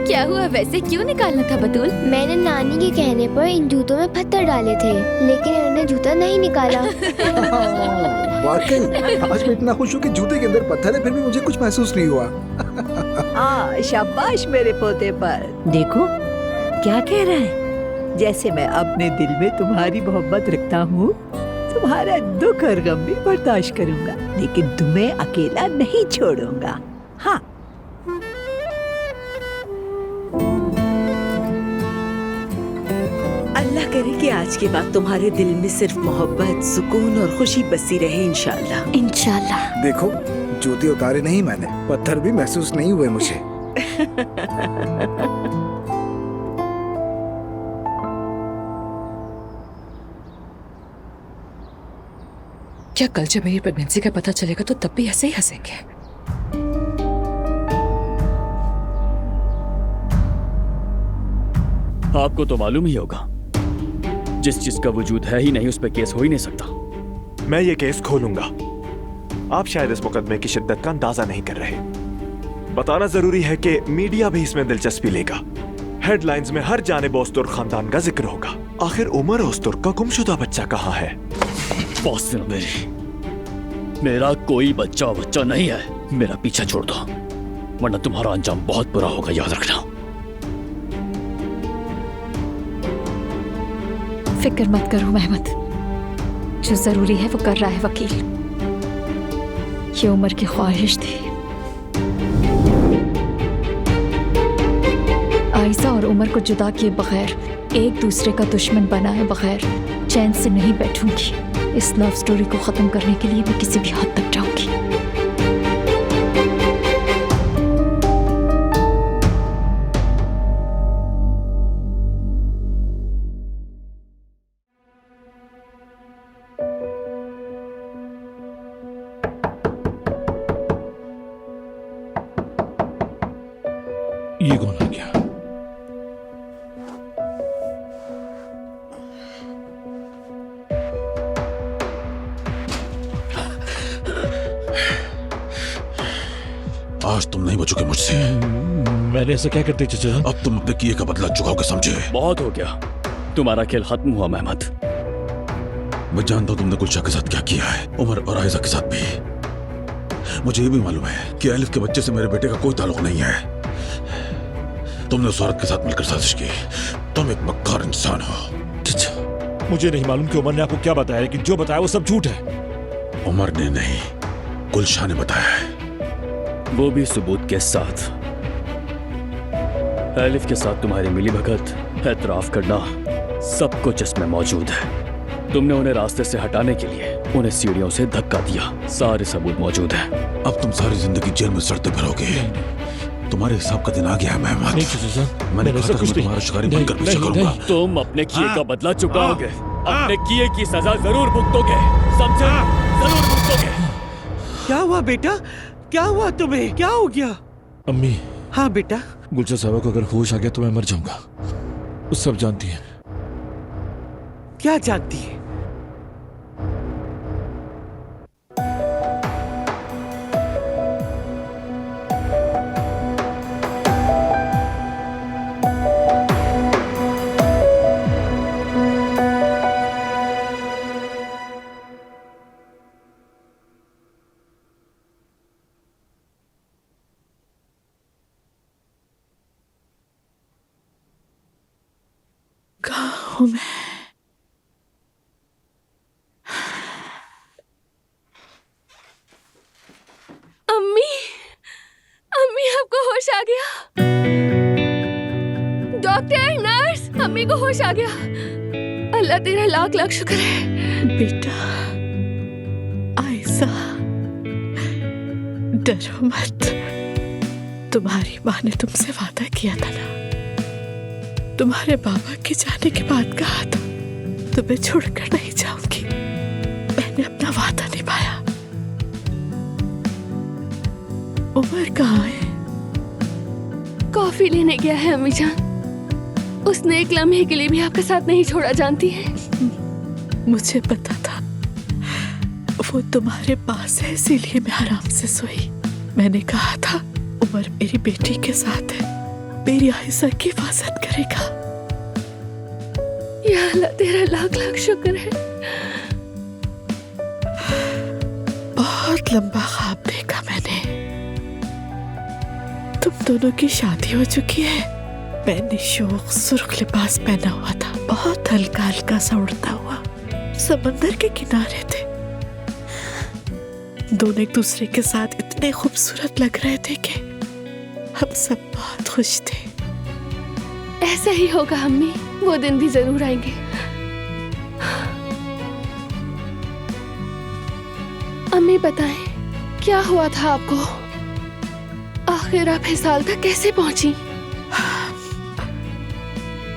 क्या हुआ? वैसे क्यों निकालना था बतूल? मैंने नानी के कहने पर इन जूतों में पत्थर डाले थे, लेकिन इन्होंने जूता नहीं निकाला। वाकई आज मैं इतना खुश हूँ कि जूते के अंदर पत्थर है, फिर भी मुझे कुछ महसूस नहीं हुआ। शाबाश मेरे पोते पर। देखो क्या कह रहा है, जैसे मैं अपने दिल में तुम्हारी मोहब्बत रखता हूँ, तुम्हारा दुख और गम भी बर्दाश्त करूंगा, लेकिन तुम्हें अकेला नहीं छोड़ूंगा। हाँ, अल्लाह करे कि आज के बाद तुम्हारे दिल में सिर्फ मोहब्बत, सुकून और खुशी बसी रहे, इंशाल्लाह। इंशाल्लाह। देखो, जूते उतारे नहीं मैंने, पत्थर भी महसूस नहीं हुए मुझे। क्या कल जब मेरी प्रेगनेंसी का पता चलेगा तो तब भी ऐसे ही हंसेंगे? आपको तो मालूम ही होगा, जिस चीज का वजूद है ही नहीं उस पर केस हो ही नहीं सकता। मैं ये केस खोलूंगा। आप शायद इस मुकदमे की शिद्दत का अंदाजा नहीं कर रहे। बताना जरूरी है कि मीडिया भी इसमें दिलचस्पी लेगा। हेडलाइंस में हर जानिब ओस्तुर खानदान का जिक्र होगा। आखिर उमर ओस्तुर का गुमशुदा बच्चा कहाँ है? बॉस मेरा कोई बच्चा नहीं है, मेरा पीछा छोड़ दो। वरना तुम्हारा अंजाम बहुत बुरा होगा, याद रखना। फिक्र मत करो मेहमत, जो जरूरी है वो कर रहा है वकील। ये उमर की ख्वाहिश थी। आयशा और उमर को जुदा किए बगैर, एक दूसरे का दुश्मन बनाए बगैर चैन से नहीं बैठूंगी। इस लव स्टोरी को खत्म करने के लिए मैं किसी भी हद तक जाऊंगी। ये कौन आ गया? आज तुम नहीं बचोगे मुझसे। मैंने ऐसा क्या करते चाचा? अब तुम अपने किए का बदला चुकाओगे, समझे? बहुत हो गया, तुम्हारा खेल खत्म हुआ मेहमत। मैं जानता हूं तुमने गुलशा के साथ क्या किया है, उमर और आयशा के साथ भी। मुझे ये भी मालूम है कि एलिफ के बच्चे से मेरे बेटे का कोई ताल्लुक नहीं है। तुमने उस औरत के साथ मिलकर साजिश की। तुम एक मक्कार इंसान हो। चाचा, मुझे नहीं मालूम कि उमर ने आपको क्या बताया, लेकिन जो बताया वो सब झूठ है। उमर ने नहीं, गुलशा ने बताया है। वो भी सबूत के साथ। एलिफ के साथ तुम्हारी मिलीभगत, एतराफ करना, सब कुछ इसमें मौजूद है। तुमने उन्हें रास्ते से हटाने के लिए उन्हें सीढ़ियों से धक्का दिया। सारे सबूत मौजूद हैं। अब तुम सारी जिंदगी जेल में सड़ते फिरोगे। तुम्हारे हिसाब का दिन आ गया है मेहमत। मैंने कहा था कि मैं तुम्हारा शिकारी बनकर पीछे करूंगा। तुम अपने किए का बदला चुकाओगे, अपने किए की सजा जरूर भुगतोगे, समझे? जरूर भुगतोगे। क्या हुआ बेटा? क्या हुआ तुम्हें? क्या हो गया? अम्मी। हाँ बेटा। गुलशा साहबा को अगर होश आ गया तो मैं मर जाऊंगा। वो सब जानती है। क्या जानती है? कहाँ हूँ मैं? अम्मी, अम्मी आपको होश आ गया? डॉक्टर, नर्स, अम्मी को होश आ गया। अल्लाह तेरा लाख लाख शुक्र है। बेटा, आयशा, डरो मत। तुम्हारी माँ ने तुमसे वादा किया था ना, तुम्हारे बाबा के जाने के बाद कहा था तुम्हें छोड़कर नहीं जाऊंगी। मैंने अपना वादा निभाया। उमर कहाँ है? कॉफी लेने गया है अम्मी जान। उसने एक लम्हे के लिए भी आपका साथ नहीं छोड़ा, जानती है? मुझे पता था वो तुम्हारे पास है, इसीलिए मैं आराम से सोई। मैंने कहा था उमर मेरी बेटी के साथ है, मेरी आयशा की हिफाजत करेगा। या अल्लाह तेरा लाख लाख शुक्र है। बहुत लंबा ख्वाब देखा मैंने। तुम दोनों की शादी हो चुकी है। मैंने शौक सुर्ख लिबास पहना हुआ था, बहुत हल्का हल्का सा उड़ता हुआ। समंदर के किनारे थे। दोनों एक दूसरे के साथ इतने खूबसूरत लग रहे थे कि हम सब बहुत खुश थे। ऐसा ही होगा अम्मी, वो दिन भी जरूर आएंगे। अम्मी बताएं, क्या हुआ था आपको? आखिर आप हिसाल तक कैसे पहुंची?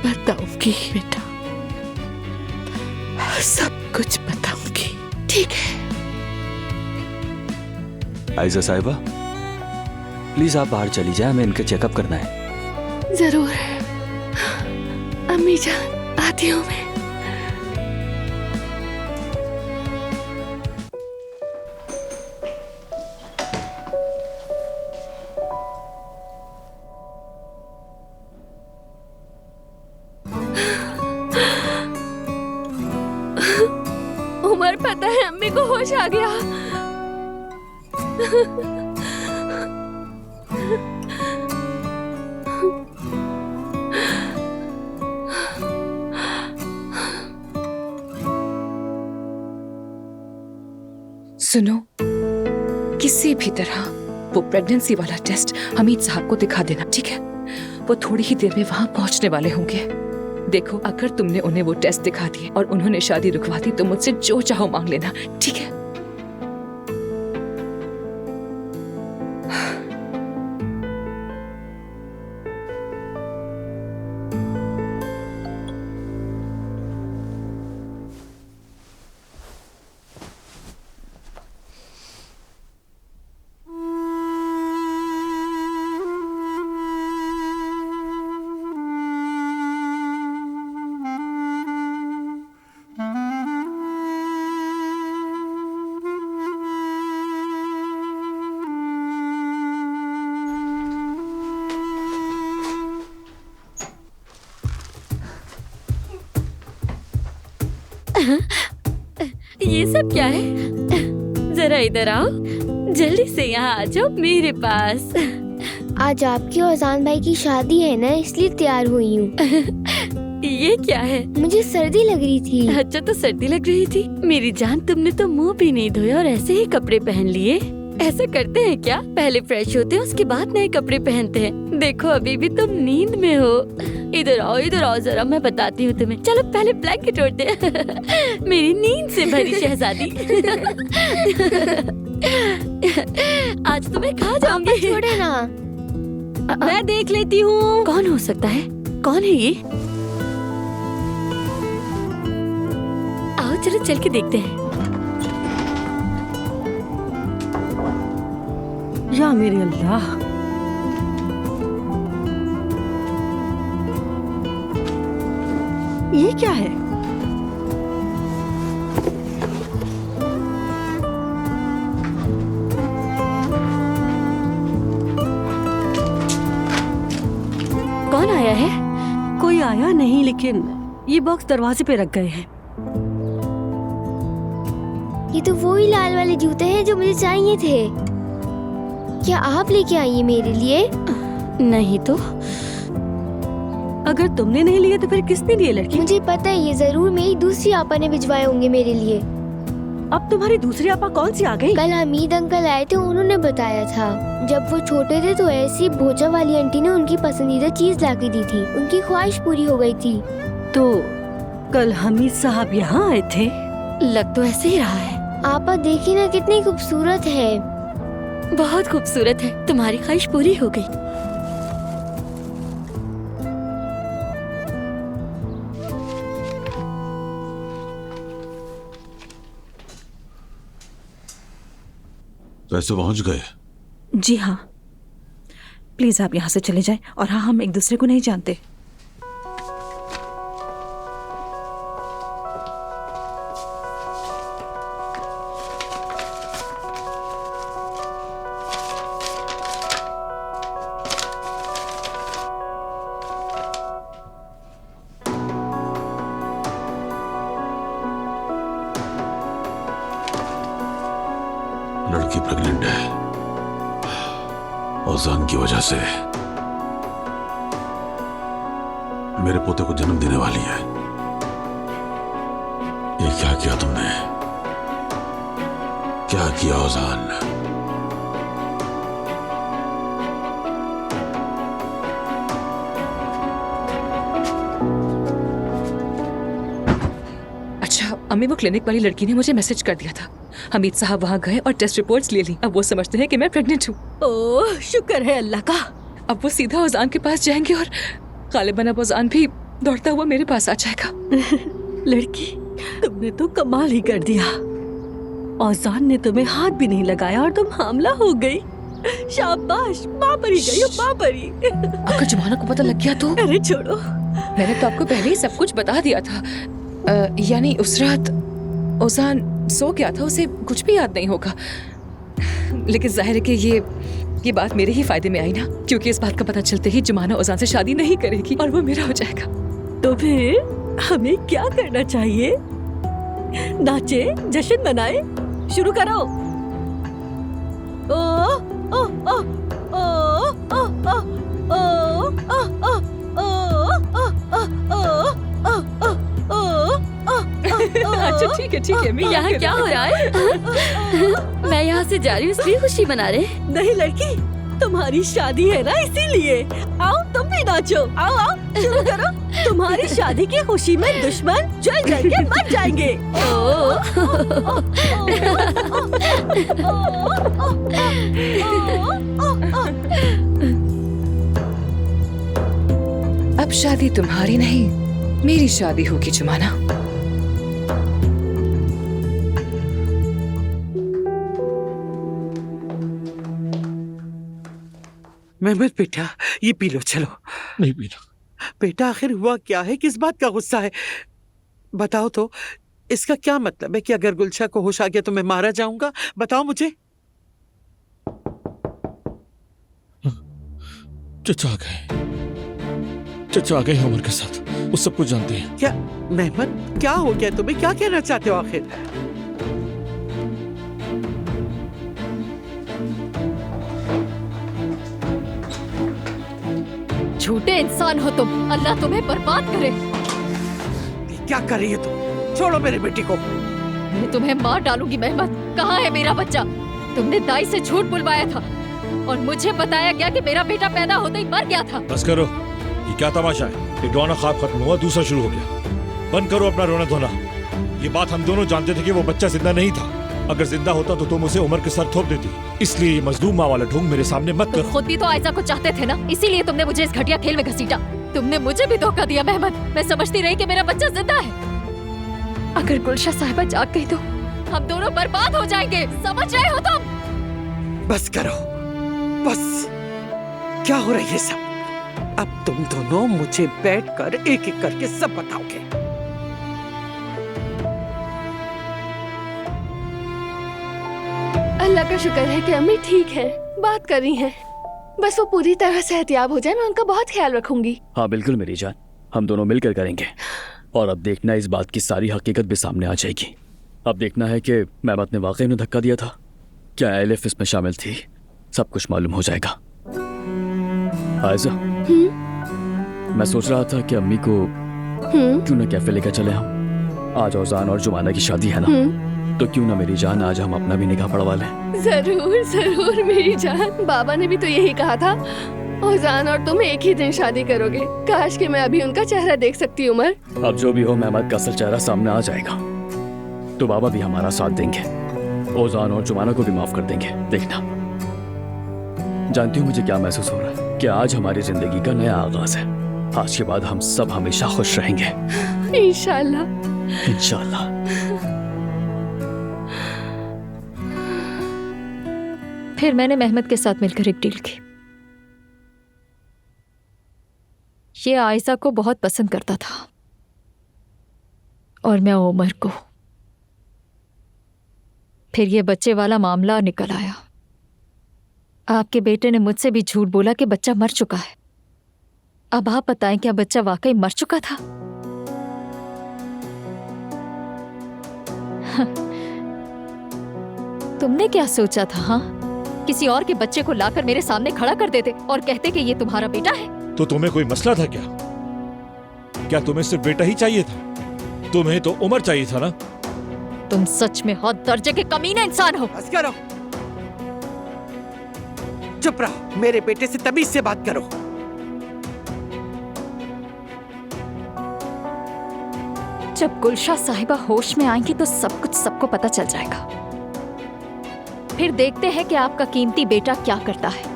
बताऊंगी बेटा, सब कुछ बताऊंगी। ठीक है। आयशा साहिबा, प्लीज आप बाहर चली जाए, हमें इनका चेकअप करना है। जरूर। अम्मी जान, आती हूँ मैं। उमर, पता है अम्मी को होश आ गया। सुनो, किसी भी तरह वो प्रेगनेंसी वाला टेस्ट हमीद साहब को दिखा देना, ठीक है? वो थोड़ी ही देर में वहां पहुंचने वाले होंगे। देखो, अगर तुमने उन्हें वो टेस्ट दिखा दिए और उन्होंने शादी रुकवा दी तो मुझसे जो चाहो मांग लेना, ठीक है? ये सब क्या है? जरा इधर आओ, जल्दी से यहाँ आ जाओ मेरे पास। आज आपकी और जान भाई की शादी है ना, इसलिए तैयार हुई हूँ। ये क्या है? मुझे सर्दी लग रही थी। अच्छा, तो सर्दी लग रही थी? मेरी जान, तुमने तो मुंह भी नहीं धोया और ऐसे ही कपड़े पहन लिए। ऐसा करते हैं क्या? पहले फ्रेश होते हैं, उसके बाद नए कपड़े पहनते हैं। देखो, अभी भी तुम नींद में हो। इधर आओ जरा, मैं बताती हूँ तुम्हें। चलो पहले ब्लैंकेट ओढ़ते हैं। मेरी नींद से भरी शहजादी। आज तुम्हें खा जाऊंगी। छोड़े ना, मैं देख लेती हूँ। कौन हो सकता है? कौन है ये? आओ चलो चल के देखते हैं। या मेरे अल्लाह, ये क्या है? कौन आया है? कोई आया नहीं, लेकिन ये बॉक्स दरवाजे पे रख गए हैं। ये तो वही लाल वाले जूते हैं जो मुझे चाहिए थे। क्या आप लेके आई है मेरे लिए? नहीं तो। अगर तुमने नहीं लिए तो फिर किसने लिए लड़की? मुझे पता है, ये जरूर मेरी दूसरी आपा ने भिजवाए होंगे मेरे लिए। अब तुम्हारी दूसरी आपा कौन सी आ गई? कल हमीद अंकल आए थे, उन्होंने बताया था जब वो छोटे थे तो ऐसी भोजा वाली आंटी ने उनकी पसंदीदा चीज ला के दी थी। उनकी ख्वाहिश पूरी हो गई थी। तो कल हमीद साहब यहाँ आए थे? लग तो ऐसे ही रहा है। आपा देखिए ना, कितनी खूबसूरत है। बहुत खूबसूरत है। तुम्हारी ख्वाहिश पूरी हो गई। कैसे पहुंच गए? जी हाँ, प्लीज आप यहाँ से चले जाएं। और हाँ, हम एक दूसरे को नहीं जानते। लड़की प्रेग्नेंट है औजान की वजह से। मेरे पोते को जन्म देने वाली है। ये क्या किया तुमने? क्या किया औजान? अच्छा, अम्मी, वो क्लिनिक वाली लड़की ने मुझे मैसेज कर दिया था। हमीद साहब वहाँ गए और टेस्ट रिपोर्ट्स ले ली। अब वो समझते हैं कि मैं प्रेग्नेंट हूँ। ओह, शुक्र है अल्लाह का। अब वो सीधा औजान के पास जाएंगे और गालिबन अब औजान भी दौड़ता हुआ मेरे पास आ जाएगा। लड़की, तुमने तो कमाल ही कर दिया। औजान ने तुम्हें हाथ भी नहीं लगाया और तुम हामला हो गई। शाबाश, माँ परी गई हो, माँ परी। अगर जुमाना को पता लग गया तो? अरे छोड़ो, मैंने तो आपको पहले ही सब कुछ बता दिया था। यानी उस रात औजान सो गया था, उसे कुछ भी याद नहीं होगा। लेकिन जाहिर है कि ये बात मेरे ही फायदे में आई ना, क्योंकि इस बात का पता चलते ही जुमाना औजान से शादी नहीं करेगी और वो मेरा हो जाएगा। तो फिर हमें क्या करना चाहिए? नाचे, जश्न मनाए, शुरू करो। ओ ओ ओ ओ ओ ओ ओ ओ ओ ओ ओ ओ ओ ओ अच्छा ठीक है मैं यहाँ क्या हो रहा है? मैं यहाँ से जा रही हूँ इसलिए खुशी मना रहे। नहीं लड़की, तुम्हारी शादी है ना इसीलिए। आओ तुम भी नाचो, आओ आओ शुरू करो। तुम्हारी शादी की खुशी में दुश्मन जल जल के मर जाएंगे। अब शादी तुम्हारी नहीं मेरी शादी होगी जुमाना। मेहमत बेटा, ये पी लो, चलो। नहीं पीना। बेटा आखिर हुआ क्या है, किस बात का गुस्सा है? बताओ तो, इसका क्या मतलब है कि अगर गुलशा को होश आ गया तो मैं मारा जाऊंगा? बताओ मुझे। चचा आ गए, चचा आ गए हैं उमर के साथ, वो सब कुछ जानते हैं। क्या मेहमत, क्या हो गया तुम्हें? क्या कहना चाहते हो आखिर? झूठे इंसान हो तुम, अल्लाह तुम्हें बर्बाद करे। क्या कर रही है तुम? छोड़ो मेरे बेटी को। मैं तुम्हें मार डालूंगी मेहमत। कहाँ है मेरा बच्चा? तुमने दाई से झूठ बुलवाया था और मुझे बताया गया कि मेरा बेटा पैदा होते ही मर गया था। बस करो, ये क्या तमाशा है? एक रोना ख्वाब खत्म हुआ, दूसरा शुरू हो गया। बंद करो अपना रोना धोना। ये बात हम दोनों जानते थे कि वो बच्चा जिंदा नहीं था। अगर जिंदा होता तो तुम उसे उमर के सर थोप देती। इसलिए ये मजलूम माँ वाला ढोंग मेरे सामने मत करो। खुद भी तो आयजा को चाहते थे ना, इसीलिए तुमने मुझे इस घटिया खेल में घसीटा। तुमने मुझे भी धोखा दिया मेहमत। मैं समझती रही कि मेरा बच्चा जिंदा है। अगर गुलशा साहिबा जाग गई तो हम दोनों बर्बाद हो जाएंगे, समझ रहे हो तुम? बस करो, बस। क्या हो रहा है ये सब? अब तुम दोनों मुझे बैठकर एक एक करके सब बताओगे। अल्लाह का शुक्र है कि अम्मी ठीक है, बात कर रही हैं। बस वो पूरी तरह सेहतयाब हो जाए, मैं उनका बहुत ख्याल रखूंगी। हाँ बिल्कुल मेरी जान, हम दोनों मिलकर करेंगे। और अब देखना इस बात की सारी हकीकत भी सामने आ जाएगी। अब देखना है कि मेहमत ने वाकई में धक्का दिया था, क्या एलिफ इसमें शामिल थी, सब कुछ मालूम हो जाएगा। आयजा, मैं सोच रहा था कि अम्मी को क्यों ना कैफे लेकर चले हम। आज औजान और जुमाना की शादी है ना, तो क्यों ना मेरी जान आज हम अपना भी निकाह पढ़वा लें। जरूर जरूर मेरी जान, बाबा ने भी तो यही कहा था। औजान और तुम एक ही दिन शादी करोगे। काश कि मैं अभी उनका चेहरा देख सकती उमर। अब जो भी हो, मेहमत का असल चेहरा सामने आ जाएगा तो बाबा भी हमारा साथ देंगे, औजान और जुमाना को भी माफ कर देंगे। देखना, जानती हूँ मुझे क्या महसूस हो रहा है कि आज हमारी जिंदगी का नया आगाज है। आज के बाद हम सब हमेशा खुश रहेंगे, इंशाल्लाह। इंशाल्लाह। फिर मैंने मेहमत के साथ मिलकर एक डील की। ये आयशा को बहुत पसंद करता था और मैं उमर को। फिर ये बच्चे वाला मामला निकल आया। आपके बेटे ने मुझसे भी झूठ बोला कि बच्चा मर चुका है। अब आप बताएं, क्या बच्चा वाकई मर चुका था? तुमने क्या सोचा था? हाँ, किसी और के बच्चे को लाकर मेरे सामने खड़ा कर देते और कहते कि ये तुम्हारा बेटा है। तो तुम्हें कोई मसला था क्या? क्या तुम्हें सिर्फ बेटा ही चाहिए था? तुम्हें तो उमर चाहिए था ना? तुम सच में हद दर्जे के कमीने इंसान हो। बस करो, चुप रहो। मेरे बेटे से तमीज से बात करो। जब गुलशा साहिबा होश में आएंगी तो सब कुछ सबको पता चल जाएगा। फिर देखते हैं कि आपका कीमती बेटा क्या करता है।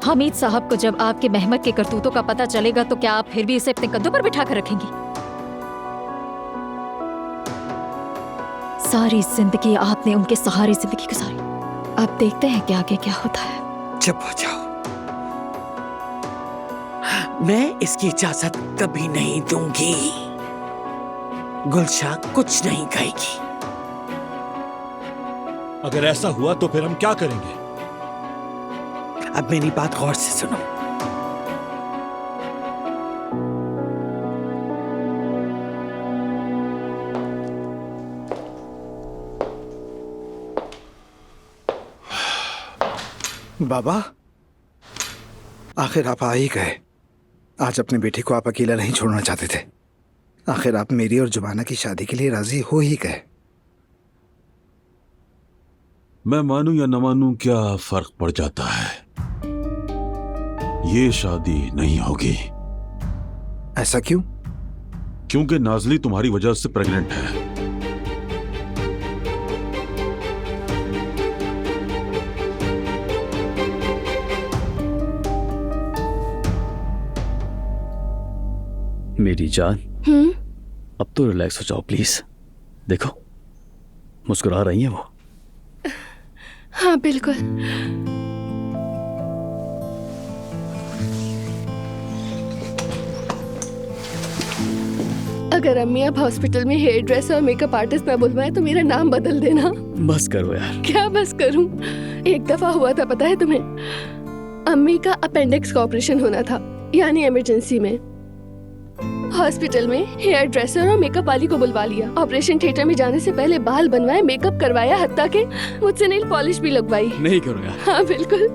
हमीद साहब को जब आपके मेहमत के करतूतों का पता चलेगा तो क्या आप फिर भी उसे अपने कंधों पर बिठा कर रखेंगी? सारी जिंदगी आपने उनके सहारे जिंदगी गुजारी। अब देखते हैं कि आगे क्या होता है। चुप हो जाओ, मैं इसकी इजाजत कभी नहीं दूंगी। गुलशा कुछ नहीं कहेगी। अगर ऐसा हुआ तो फिर हम क्या करेंगे? अब मेरी बात गौर से सुनो। बाबा, आखिर आप आ ही गए। आज अपने बेटे को आप अकेला नहीं छोड़ना चाहते थे, आखिर आप मेरी और जुमाना की शादी के लिए राजी हो ही गए। मैं मानूं या न मानूं क्या फर्क पड़ जाता है, ये शादी नहीं होगी। ऐसा क्यों? क्योंकि नाजली तुम्हारी वजह से प्रेग्नेंट है। मेरी जान, अब तो रिलैक्स हो जाओ प्लीज। देखो मुस्कुरा रही हैं वो। हाँ बिल्कुल। अगर अम्मी आप हॉस्पिटल में हेयर ड्रेसर और मेकअप आर्टिस्ट ना बुलवाए तो मेरा नाम बदल देना। बस करो यार। क्या बस करूं? एक दफा हुआ था पता है तुम्हें, अम्मी का अपेंडिक्स का ऑपरेशन होना था, यानी इमरजेंसी में। हॉस्पिटल में हेयर ड्रेसर और मेकअप वाली को बुलवा लिया। ऑपरेशन थिएटर में जाने से पहले बाल बनवाए, मेकअप करवाया, हत्ता के मुझसे नेल पॉलिश भी लगवाई। नहीं करो यार। हाँ बिल्कुल।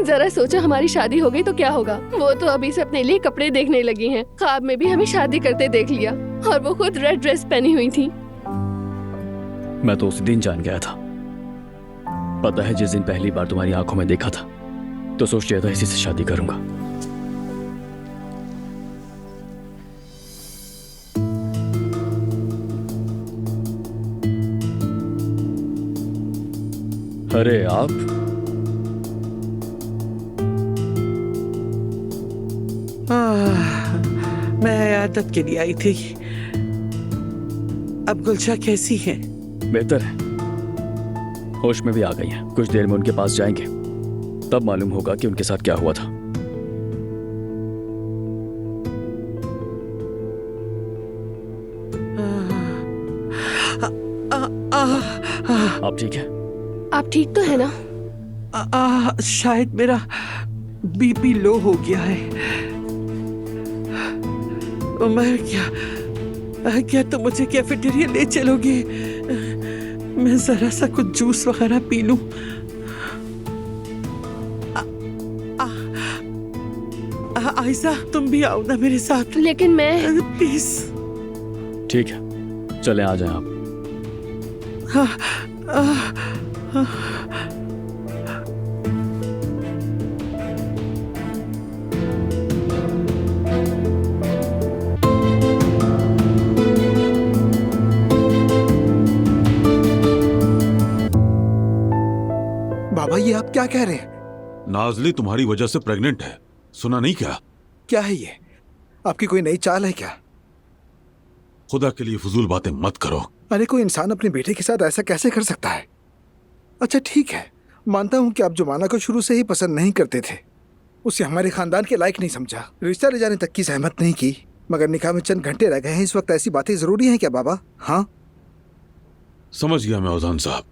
जरा सोचो हमारी शादी हो गई तो क्या होगा। वो तो अभी से अपने लिए कपड़े देखने लगी हैं। ख्वाब में भी हमें शादी करते देख लिया, और वो खुद रेड ड्रेस पहनी हुई थी। मैं तो उस दिन जान गया था। पता है जिस दिन पहली बार तुम्हारी आंखों में देखा था तो सोच लिया था इसी से शादी करूंगा। अरे आप मैं आदत के लिए आई थी। अब गुलशा कैसी है? बेहतर है, होश में भी आ गई हैं। कुछ देर में उनके पास जाएंगे, तब मालूम होगा कि उनके साथ क्या हुआ था। आप ठीक है? आप ठीक तो है ना? शायद मेरा बीपी लो हो गया है। मैं क्या तुम मुझे कैफेटेरिया ले चलोगे? मैं जरा सा कुछ जूस वगैरह पी लूं। आयशा तुम भी आओ ना मेरे साथ। लेकिन मैं प्लीज। ठीक है चलें, आ जाएं आप। बाबा ये आप क्या कह रहे हैं? नाजली तुम्हारी वजह से प्रेग्नेंट है, सुना नहीं क्या? क्या है ये? आपकी कोई नई चाल है क्या? खुदा के लिए फजूल बातें मत करो। अरे कोई इंसान अपने बेटे के साथ ऐसा कैसे कर सकता है? अच्छा ठीक है, मानता हूं कि आप जुमाना को शुरू से ही पसंद नहीं करते थे, उसे हमारे खानदान के लायक नहीं समझा, रिश्ता ले जाने तक की सहमत नहीं की, मगर निकाह में चंद घंटे रह गए हैं। इस वक्त ऐसी बातें जरूरी हैं क्या बाबा? हाँ समझ गया मैं औजान साहब,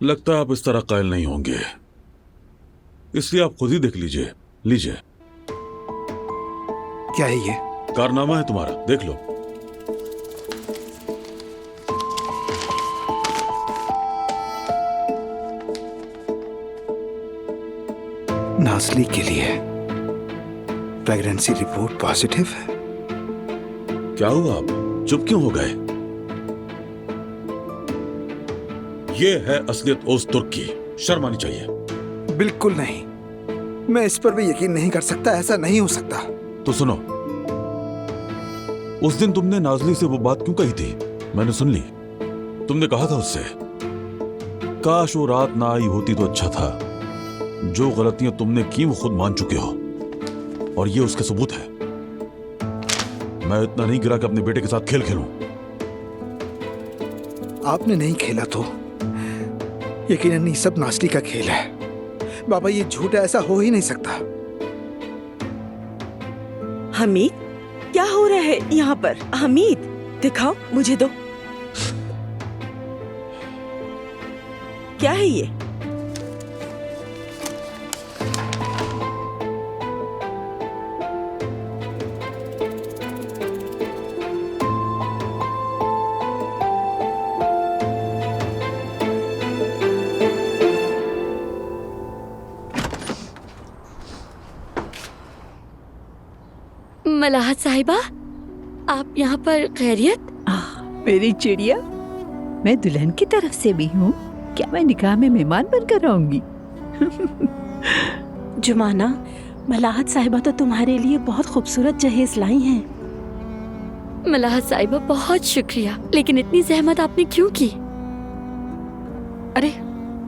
लगता है आप इस तरह कायल नहीं होंगे, इसलिए आप खुद ही देख लीजिए। लीजिए। क्या है ये? कारनामा है तुम्हारा, देख लो। नाजली के लिए प्रेगनेंसी रिपोर्ट पॉजिटिव है। क्या हुआ, आप चुप क्यों हो गए? ये है असलियत ओज तुर्क की, शर्म आनी चाहिए। बिल्कुल नहीं, मैं इस पर भी यकीन नहीं कर सकता, ऐसा नहीं हो सकता। तो सुनो, उस दिन तुमने नाजली से वो बात क्यों कही थी? मैंने सुन ली। तुमने कहा था उससे, काश वो रात ना आई होती तो अच्छा था। जो गलतियां तुमने की वो खुद मान चुके हो, और ये उसके सबूत है। मैं इतना नहीं गिरा कि अपने बेटे के साथ खेल खेलूं। आपने नहीं खेला तो यकीनन ये सब नासली का खेल है। बाबा ये झूठ है, ऐसा हो ही नहीं सकता। हमीद, क्या हो रहा है यहाँ पर? हमीद, दिखाओ मुझे दो। क्या है ये? मलाहत साहिबा, आप यहाँ पर खैरियत? मेरी चिड़िया, मैं दुल्हन की तरफ से भी हूँ। क्या मैं निकाह में मेहमान बनकर आऊंगी? जुमाना, मलाहत साहिबा तो तुम्हारे लिए बहुत खूबसूरत जहेज लाई हैं। मलाहत साहिबा बहुत शुक्रिया, लेकिन इतनी जहमत आपने क्यों की? अरे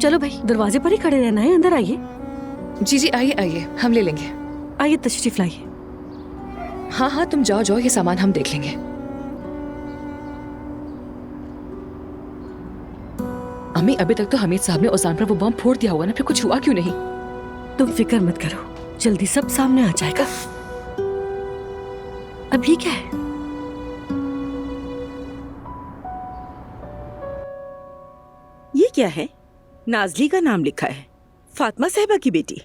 चलो भाई, दरवाजे पर ही खड़े रहना है, अंदर आइए। जी जी, आइए आइए, हम ले लेंगे। आइए, तशरीफ लाइए। हाँ हाँ, तुम जाओ जाओ, ये सामान हम देख लेंगे। अम्मी, अभी तक तो हमीद साहब ने ओजान पर वो बम फोड़ दिया हुआ ना, फिर कुछ हुआ क्यों नहीं? तुम फिक्र मत करो, जल्दी सब सामने आ जाएगा। अब ये क्या है? ये क्या है? नाजली का नाम लिखा है। फातिमा साहिबा की बेटी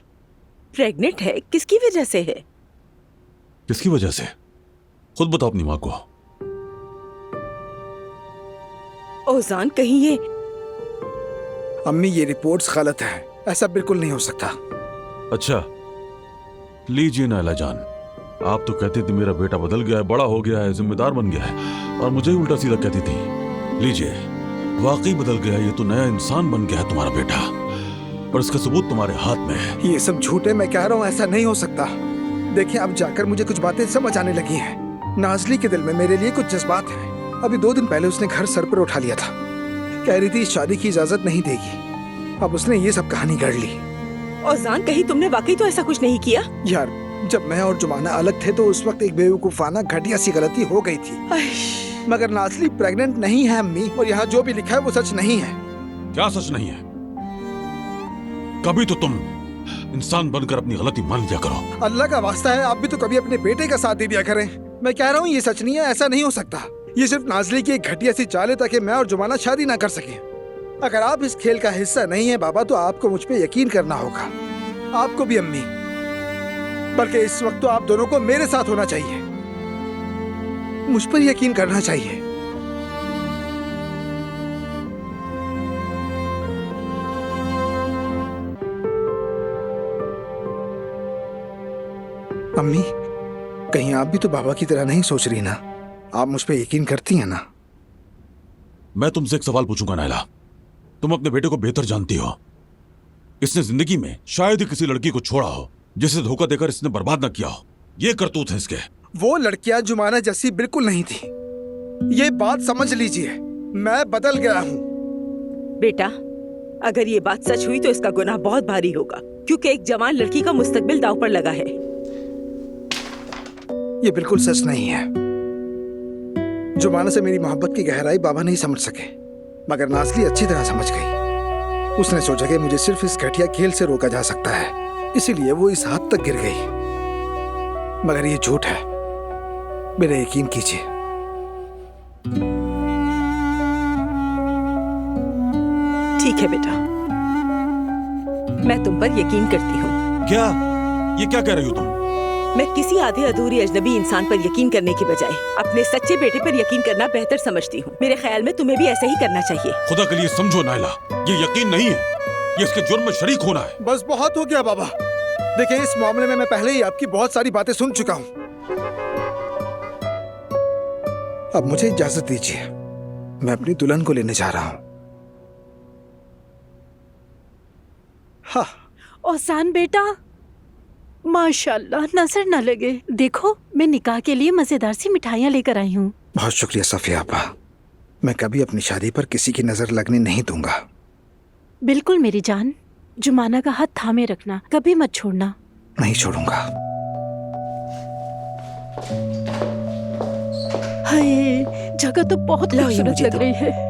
प्रेग्नेंट है, किसकी वजह से है? किसकी वजह से? खुद बताओ अपनी माँ को। ओजान, कहीं ये अम्मी, ये रिपोर्ट्स गलत है, ऐसा बिल्कुल नहीं हो सकता। अच्छा, लीजिए नायला जान, आप तो कहती थी मेरा बेटा बदल गया है, बड़ा हो गया है, जिम्मेदार बन गया है, और मुझे ही उल्टा सीधा कहती थी। लीजिए, वाकई बदल गया, ये तो नया इंसान बन गया है तुम्हारा बेटा, और इसका सबूत तुम्हारे हाथ में है। ये सब झूठ है, मैं कह रहा हूँ ऐसा नहीं हो सकता। देखिए, अब जाकर मुझे कुछ बातें समझ आने लगी हैं। नाजली के दिल में मेरे लिए कुछ जज्बात हैं। अभी 2 दिन पहले उसने घर सर पर उठा लिया था, कह रही थी इस शादी की इजाजत नहीं देगी। अब उसने ये सब कहानी गढ़ ली। ओजान, कहीं तुमने वाकई तो ऐसा कुछ नहीं किया? यार, जब मैं और जुमाना अलग थे तो उस वक्त एक बेवकूफाना घटिया सी गलती हो गई थी, मगर नाजली प्रेग्नेंट नहीं है अम्मी, और यहाँ जो भी लिखा है वो सच नहीं है। क्या सच नहीं है? कभी तो तुम इंसान बनकर अपनी गलती मान लिया करो। अल्लाह का वास्ता है, आप भी तो कभी अपने बेटे का साथ दे दिया करें। मैं कह रहा हूँ ये सच नहीं है, ऐसा नहीं हो सकता। ये सिर्फ नाजली की एक घटिया सी चाल है ताकि मैं और जुमाना शादी ना कर सके। अगर आप इस खेल का हिस्सा नहीं है बाबा, तो आपको मुझ पे यकीन करना होगा, आपको भी अम्मी, बल्कि इस वक्त तो आप दोनों को मेरे साथ होना चाहिए, मुझ पर यकीन करना चाहिए। अम्मी, कहीं आप भी तो बाबा की तरह नहीं सोच रही ना? आप मुझ पे यकीन करती हैं ना? मैं तुमसे एक सवाल पूछूंगा नायला, तुम अपने बेटे को बेहतर जानती हो। इसने जिंदगी में शायद ही किसी लड़की को छोड़ा हो जिसे धोखा देकर इसने बर्बाद न किया हो। ये करतूत है इसके। वो लड़कियां जुमाना जैसी बिल्कुल नहीं थी, ये बात समझ लीजिए। मैं बदल गया हूँ। बेटा, अगर ये बात सच हुई तो इसका गुनाह बहुत भारी होगा, क्योंकि एक जवान लड़की का मुस्तकबिल दांव पर लगा है। ये बिल्कुल सच नहीं है। जुमाना से मेरी मोहब्बत की गहराई बाबा नहीं समझ सके, मगर नाजली अच्छी तरह समझ गई। उसने सोचा कि मुझे सिर्फ इस घटिया खेल से रोका जा सकता है, इसीलिए वो इस हद तक गिर गई। मगर ये झूठ है, मेरा यकीन कीजिए। ठीक है बेटा, मैं तुम पर यकीन करती हूँ। क्या? ये क्या कह रही हो तुम? मैं किसी आधे अधूरी अजनबी इंसान पर यकीन करने की बजाय अपने सच्चे बेटे पर यकीन करना बेहतर समझती हूँ। मेरे ख्याल में तुम्हें भी ऐसा ही करना चाहिए। खुदा के लिए समझो नायला, ये यकीन नहीं है, ये इसके जुर्म में शरीक होना है। बस बहुत हो गया बाबा। देखिए, इस मामले में मैं पहले ही आपकी बहुत सारी बातें सुन चुका हूँ। अब मुझे इजाजत दीजिए, मैं अपनी दुल्हन को लेने जा रहा हूँ। हाँ। ओसान बेटा, माशाल्लाह, नजर न लगे। देखो, मैं निकाह के लिए मजेदार सी मिठाइयाँ लेकर आई हूँ। बहुत शुक्रिया सफिया आपा, मैं कभी अपनी शादी पर किसी की नजर लगने नहीं दूंगा। बिल्कुल मेरी जान, जुमाना का हाथ थामे रखना, कभी मत छोड़ना। नहीं छोड़ूंगा। हाय, जगह तो बहुत खूबसूरत लग रही है।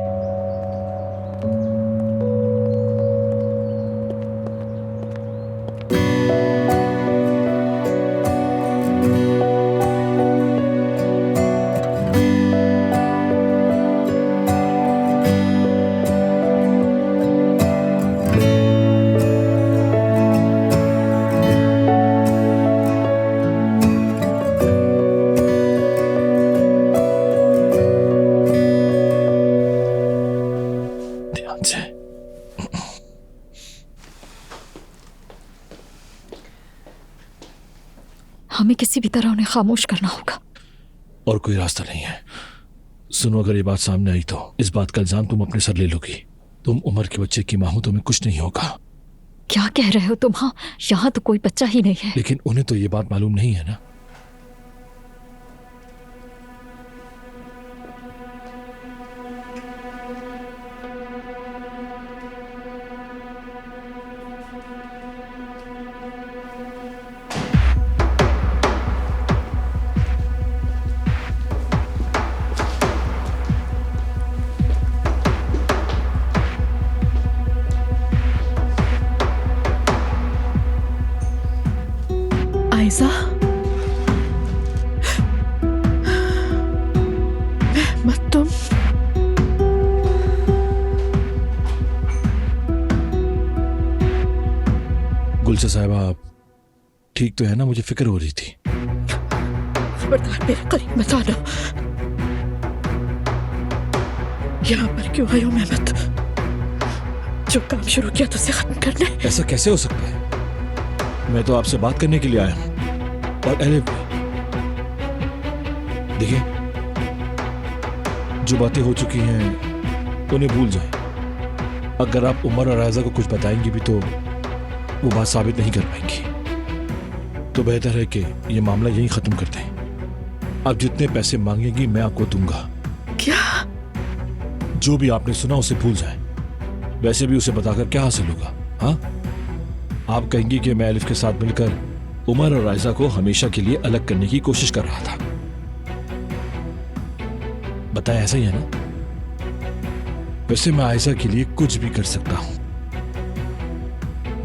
हमें किसी भी तरह उन्हें खामोश करना होगा। और कोई रास्ता नहीं है। सुनो, अगर ये बात सामने आई तो इस बात का इल्जाम तुम अपने सर ले लोगी। तुम उमर के बच्चे की माँ हो, तुम्हें कुछ नहीं होगा। क्या कह रहे हो तुम? हाँ, यहाँ तो कोई बच्चा ही नहीं है। लेकिन उन्हें तो ये बात मालूम नहीं है ना। आयजा, मेहमत तुम? गुलशन साहिबा, आप ठीक तो है ना? मुझे फिक्र हो रही थी। खबरदार मेरे करीब मत आना। यहाँ पर क्यों आयो मेहमत? जो काम शुरू किया तो उसे खत्म करने। ऐसा कैसे हो सकता है? मैं तो आपसे बात करने के लिए आया हूं। और एलिफ, देखिए, जो बातें हो चुकी हैं उन्हें भूल जाएं। अगर आप उमर और आयजा को कुछ बताएंगी भी तो वो बात साबित नहीं कर पाएंगी। तो बेहतर है कि ये मामला यहीं खत्म कर दें। आप जितने पैसे मांगेंगी मैं आपको दूंगा। क्या? जो भी आपने सुना उसे भूल जाएं। वैसे भी उसे बताकर क्या हासिल होगा? हाँ, आप कहेंगी कि मैं एलिफ के साथ मिलकर उमर और आयजा को हमेशा के लिए अलग करने की कोशिश कर रहा था। बताया ऐसा ही है ना? वैसे मैं आयजा के लिए कुछ भी कर सकता हूं।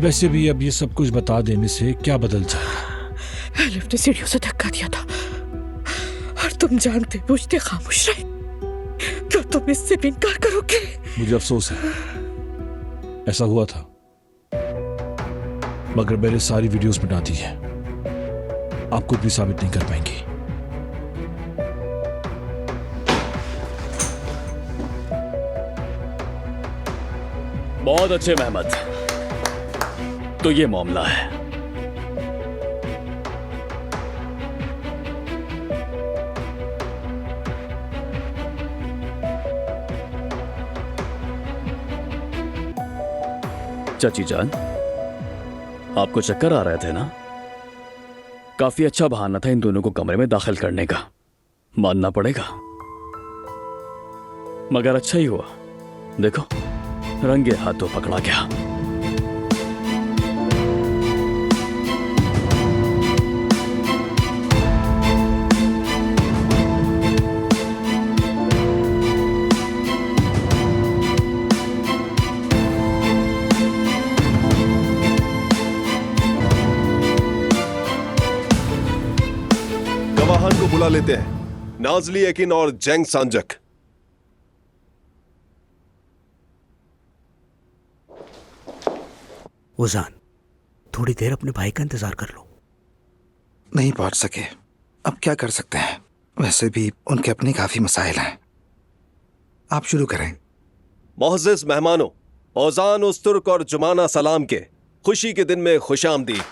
वैसे भी अब ये सब कुछ बता देने से क्या बदल जाएगा? एलिफ ने सीढ़ियों से धक्का दिया था और तुम जानते बूझते खामोश रहे। क्या तुम इससे भी इनकार करोगे? मुझे अफसोस है, ऐसा हुआ था, मगर मैंने सारी वीडियोस मिटा दी है। आप कुछ भी साबित नहीं कर पाएंगी। बहुत अच्छे मेहमत, तो ये मामला है। चाची जान, आपको चक्कर आ रहे थे ना? काफी अच्छा बहाना था इन दोनों को कमरे में दाखिल करने का, मानना पड़ेगा। मगर अच्छा ही हुआ, देखो रंगे हाथों पकड़ा गया। गवाहान को बुला लेते हैं, नाजली यकीन और जैंग सांजक। उजान, थोड़ी देर अपने भाई का इंतजार कर लो। नहीं पहुंच सके, अब क्या कर सकते हैं? वैसे भी उनके अपने काफी मसाइल हैं। आप शुरू करें। मोअज़्ज़िज़ मेहमानों, ओजान उस्तुर्क और जुमाना सलाम के खुशी के दिन में खुशामदीद।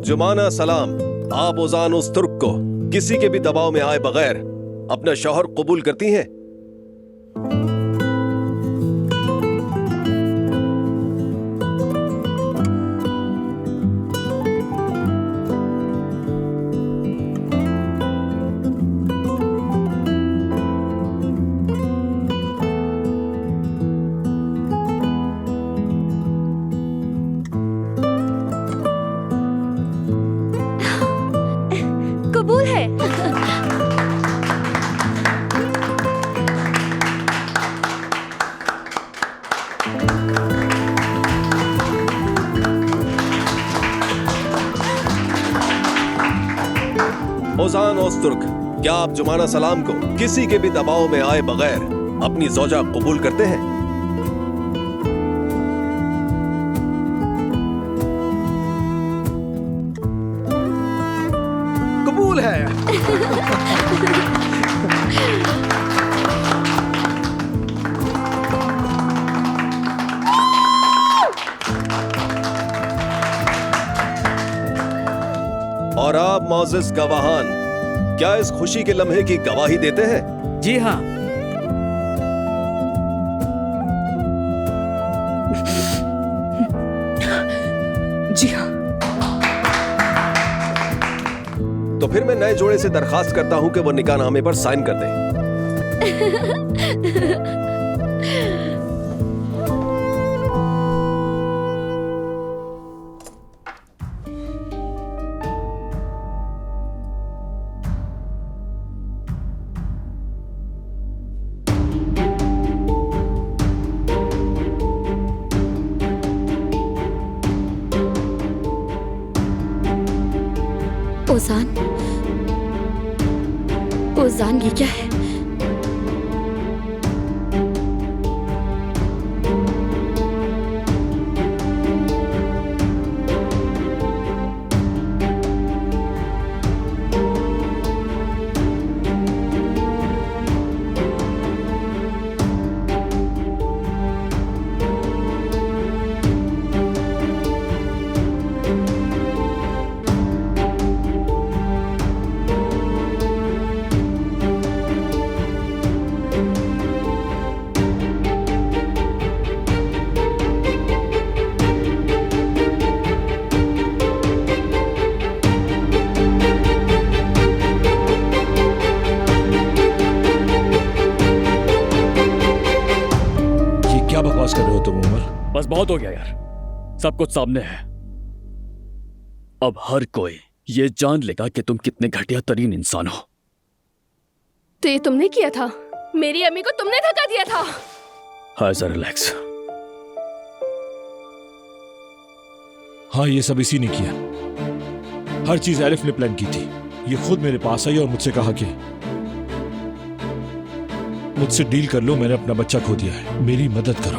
जुमाना सलाम, आप ओजान उस्तुर्क को किसी के भी दबाव में आए बगैर अपना शौहर कबूल करती हैं? कबूल है। ओजान उस्तुर्क, क्या आप जुमाना सलाम को किसी के भी दबाव में आए बगैर अपनी ज़ौजा कबूल करते हैं? कबूल है। और आप मौजिज गवाहान, क्या इस खुशी के लम्हे की गवाही देते हैं? जी हाँ। जी हाँ। तो फिर मैं नए जोड़े से दरखास्त करता हूं कि वो निकाहनामे पर साइन कर दें। ओजान, ओजान ये क्या है? क्या बकवास कर रहे हो तुम उमर? बस बहुत हो गया यार, सब कुछ सामने है। अब हर कोई ये जान लेगा कि तुम कितने घटिया तरीन इंसान हो। तो ये तुमने किया था? मेरी अम्मी को तुमने धक्का दिया था? हाँ रिलैक्स। हाँ, ये सब इसी ने किया। हर चीज एलिफ ने प्लान की थी। ये खुद मेरे पास आई और मुझसे कहा कि मुझसे डील कर लो, मैंने अपना बच्चा खो दिया है, मेरी मदद करो।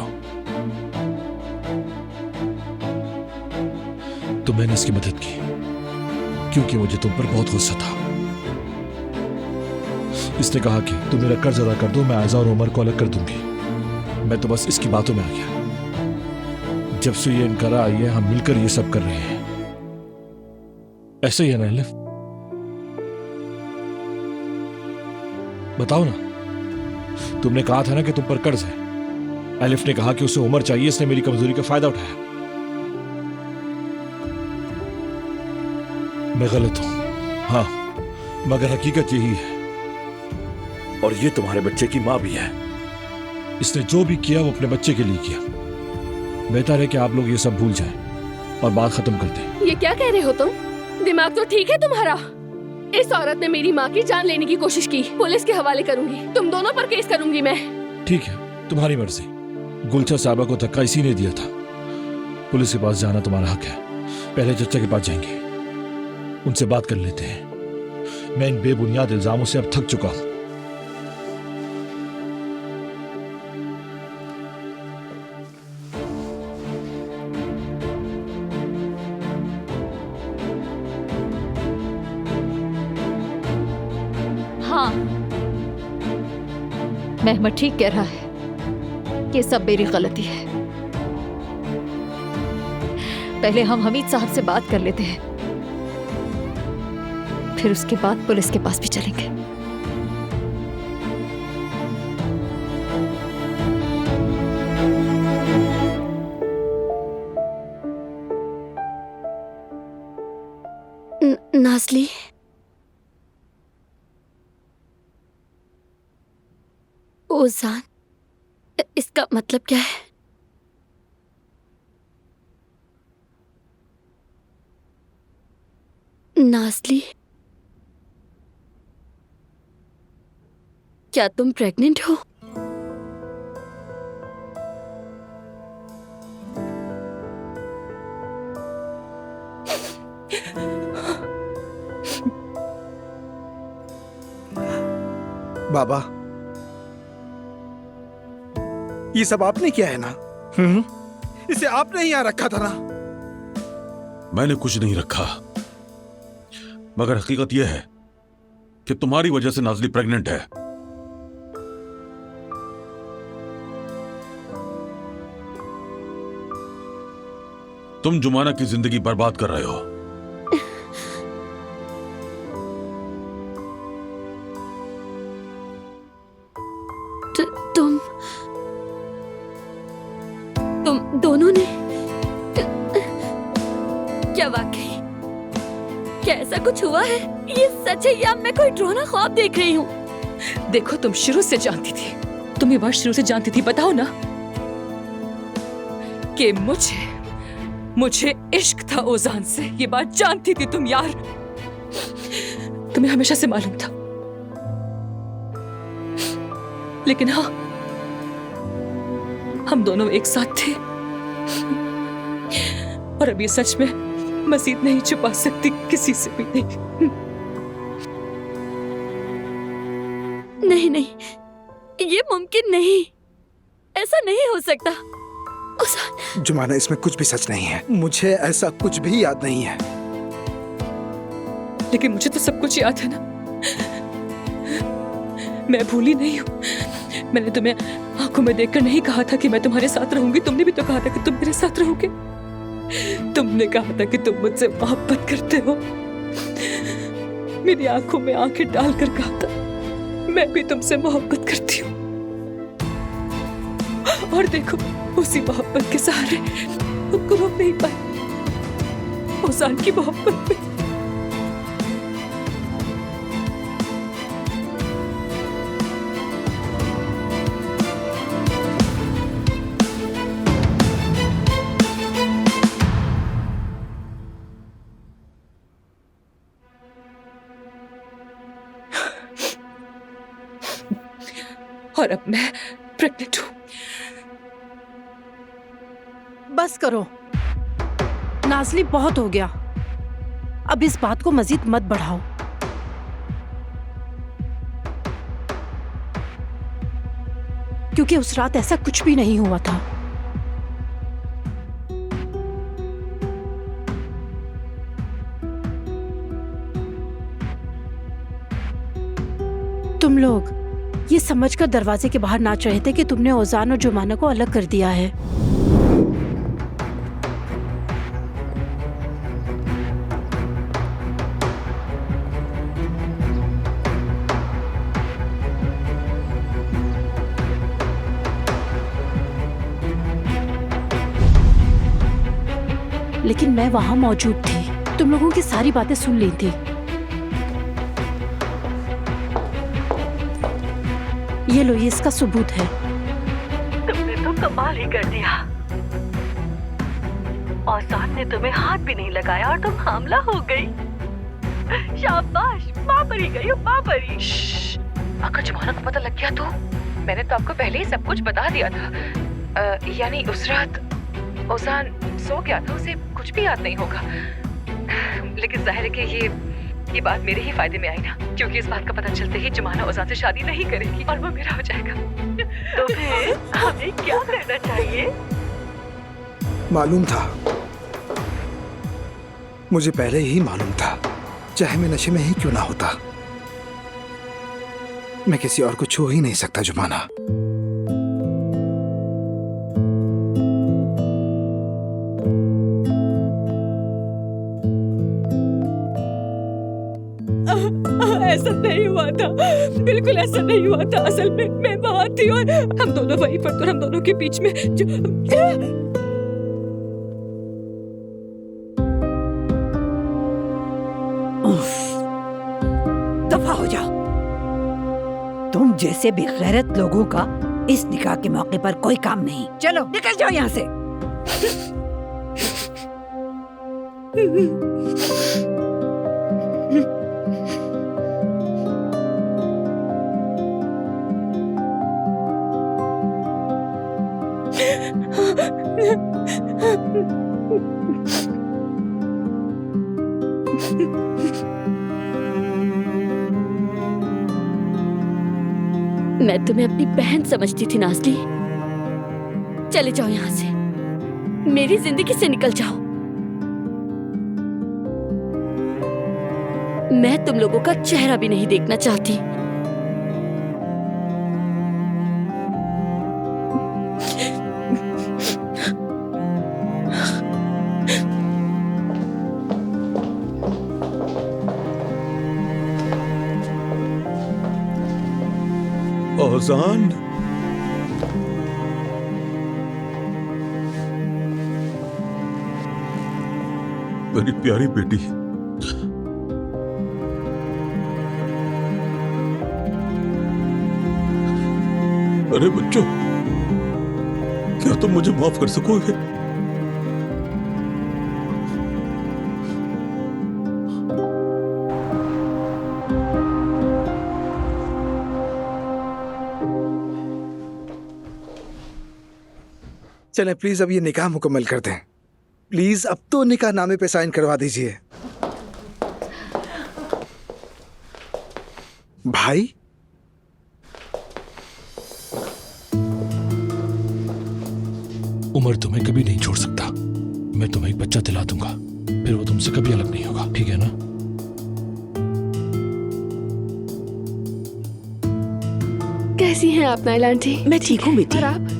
तो मैंने इसकी मदद की क्योंकि मुझे तुम पर बहुत गुस्सा था। इसने कहा कि तुम मेरा कर्ज अदा कर दो, मैं आयजा और उमर को अलग कर दूंगी। मैं तो बस इसकी बातों में आ गया। जब से ये इनकारा आई है, हम मिलकर ये सब कर रहे हैं। ऐसे ही है ना एलिफ? बताओ ना। तुमने कहा था ना कि तुम पर कर्ज है। एलिफ ने कहा कि उसे उमर चाहिए, इसने मेरी कमजोरी का फायदा उठाया। मैं गलत हूं, हाँ, मगर हकीकत यही है। और ये तुम्हारे बच्चे की मां भी है। इसने जो भी किया वो अपने बच्चे के लिए किया। बेहतर है कि आप लोग ये सब भूल जाएं और बात खत्म कर दें। ये क्या कह रहे हो तुम? दिमाग तो ठीक है तुम्हारा? इस औरत ने मेरी माँ की जान लेने की कोशिश की। पुलिस के हवाले करूंगी, तुम दोनों पर केस करूंगी मैं। ठीक है, तुम्हारी मर्जी। गुलचा साहबा को धक्का इसी ने दिया था। पुलिस के पास जाना तुम्हारा हक है। पहले चचा के पास जाएंगे, उनसे बात कर लेते हैं। मैं इन बेबुनियाद इल्जामों से अब थक चुका हूं। हाँ, महमद ठीक कह रहा है कि सब मेरी गलती है। पहले हम हमीद साहब से बात कर लेते हैं, फिर उसके बाद पुलिस के पास भी चलेंगे। नाज़ली, ओजान, इसका मतलब क्या है? नाज़ली, क्या तुम प्रेग्नेंट हो? बाबा, ये सब आपने किया है ना? इसे आपने ही यहाँ रखा था ना? मैंने कुछ नहीं रखा, मगर हकीकत यह है कि तुम्हारी वजह से नाज़ली प्रेग्नेंट है। तुम जुमाना की जिंदगी बर्बाद कर रहे हो। क्या वाकई क्या ऐसा कुछ हुआ है? ये सच है या मैं कोई डरावना ख्वाब देख रही हूँ? देखो तुम शुरू से जानती थी, तुम ये बात शुरू से जानती थी, बताओ ना कि मुझे इश्क था ओजान से। ये बात जानती थी तुम यार, तुम्हें हमेशा से मालूम था। लेकिन हाँ, हम दोनों एक साथ थे और अब ये सच में मजीद नहीं छुपा सकती किसी से भी नहीं। नहीं, ये मुमकिन नहीं, ऐसा नहीं हो सकता। जुमाना, इसमें कुछ भी सच नहीं है। मुझे ऐसा कुछ भी याद नहीं है। लेकिन मुझे तो सब कुछ याद है ना, मैं भूली नहीं हूँ। मैंने तुम्हें आंखों में देखकर नहीं कहा था कि मैं तुम्हारे साथ रहूंगी, तुमने भी तो कहा था कि तुम मेरे साथ रहोगे। तुमने कहा था कि तुम मुझसे मोहब्बत करते हो, मेरी आंखों में आंखें डालकर कहा था मैं भी तुमसे मोहब्बत करती हूँ। और देखो, उसी मोहब्बत के सहारे तुमको रोक नहीं पाए, ओजान की मोहब्बत में। और अब मैं प्रेग्नेंट हूँ। बस करो नाज़ली, बहुत हो गया। अब इस बात को मजीद मत बढ़ाओ। क्योंकि उस रात ऐसा कुछ भी नहीं हुआ था। तुम लोग ये समझकर दरवाजे के बाहर नाच रहे थे कि तुमने ओजान और जुमाना को अलग कर दिया है। लेकिन मैं वहां मौजूद थी, तुम लोगों की सारी बातें सुन ली थी। ये लो, ये इसका सबूत है। तुमने तो कमाल ही कर दिया। औसान ने तुम्हें हाथ भी नहीं लगाया और तुम हामला हो गई। शाबाश, माँ परी गई हो, माँ परी। अगर जुमाना को पता लग गया तो? मैंने तो आपको पहले ही सब कुछ बता दिया था। यानी उस रात ओसान सो गया था, उसे कुछ भी याद नहीं होगा। लेकिन जाहिर है कि ये बात मेरे ही फायदे में आई ना, क्योंकि इस बात का पता चलते ही जुमाना ओजान से शादी नहीं करेगी और वो मेरा हो जाएगा। तो फिर हमें क्या करना चाहिए? मालूम था, मुझे पहले ही मालूम था, चाहे मैं नशे में ही क्यों ना होता। मैं किसी और को छू ही नहीं सकता जुमाना। ऐसा नहीं हुआ था, बिल्कुल ऐसा नहीं हुआ था। असल में मैं वहां थी और हम दोनों वहीं पर, तो हम दोनों के बीच में जो दफा हो जाओ। तुम जैसे बेगैरत लोगों का इस निकाह के मौके पर कोई काम नहीं। चलो निकल जाओ यहाँ से। मैं तुम्हें अपनी बहन समझती थी नाज़ली। चले जाओ यहाँ से, मेरी जिंदगी से निकल जाओ। मैं तुम लोगों का चेहरा भी नहीं देखना चाहती। ओजान, मेरी प्यारी बेटी। अरे बच्चों, क्या तुम मुझे माफ कर सकोगे? चलें प्लीज, अब ये निकाह मुकम्मल कर दें। प्लीज अब तो निकाह नामे पे साइन करवा दीजिए। भाई, उमर तुम्हें कभी नहीं छोड़ सकता। मैं तुम्हें एक बच्चा दिला दूंगा, फिर वो तुमसे कभी अलग नहीं होगा, ठीक है ना? कैसी हैं आप नाइला आंटी? मैं ठीक हूँ बेटी। और आप?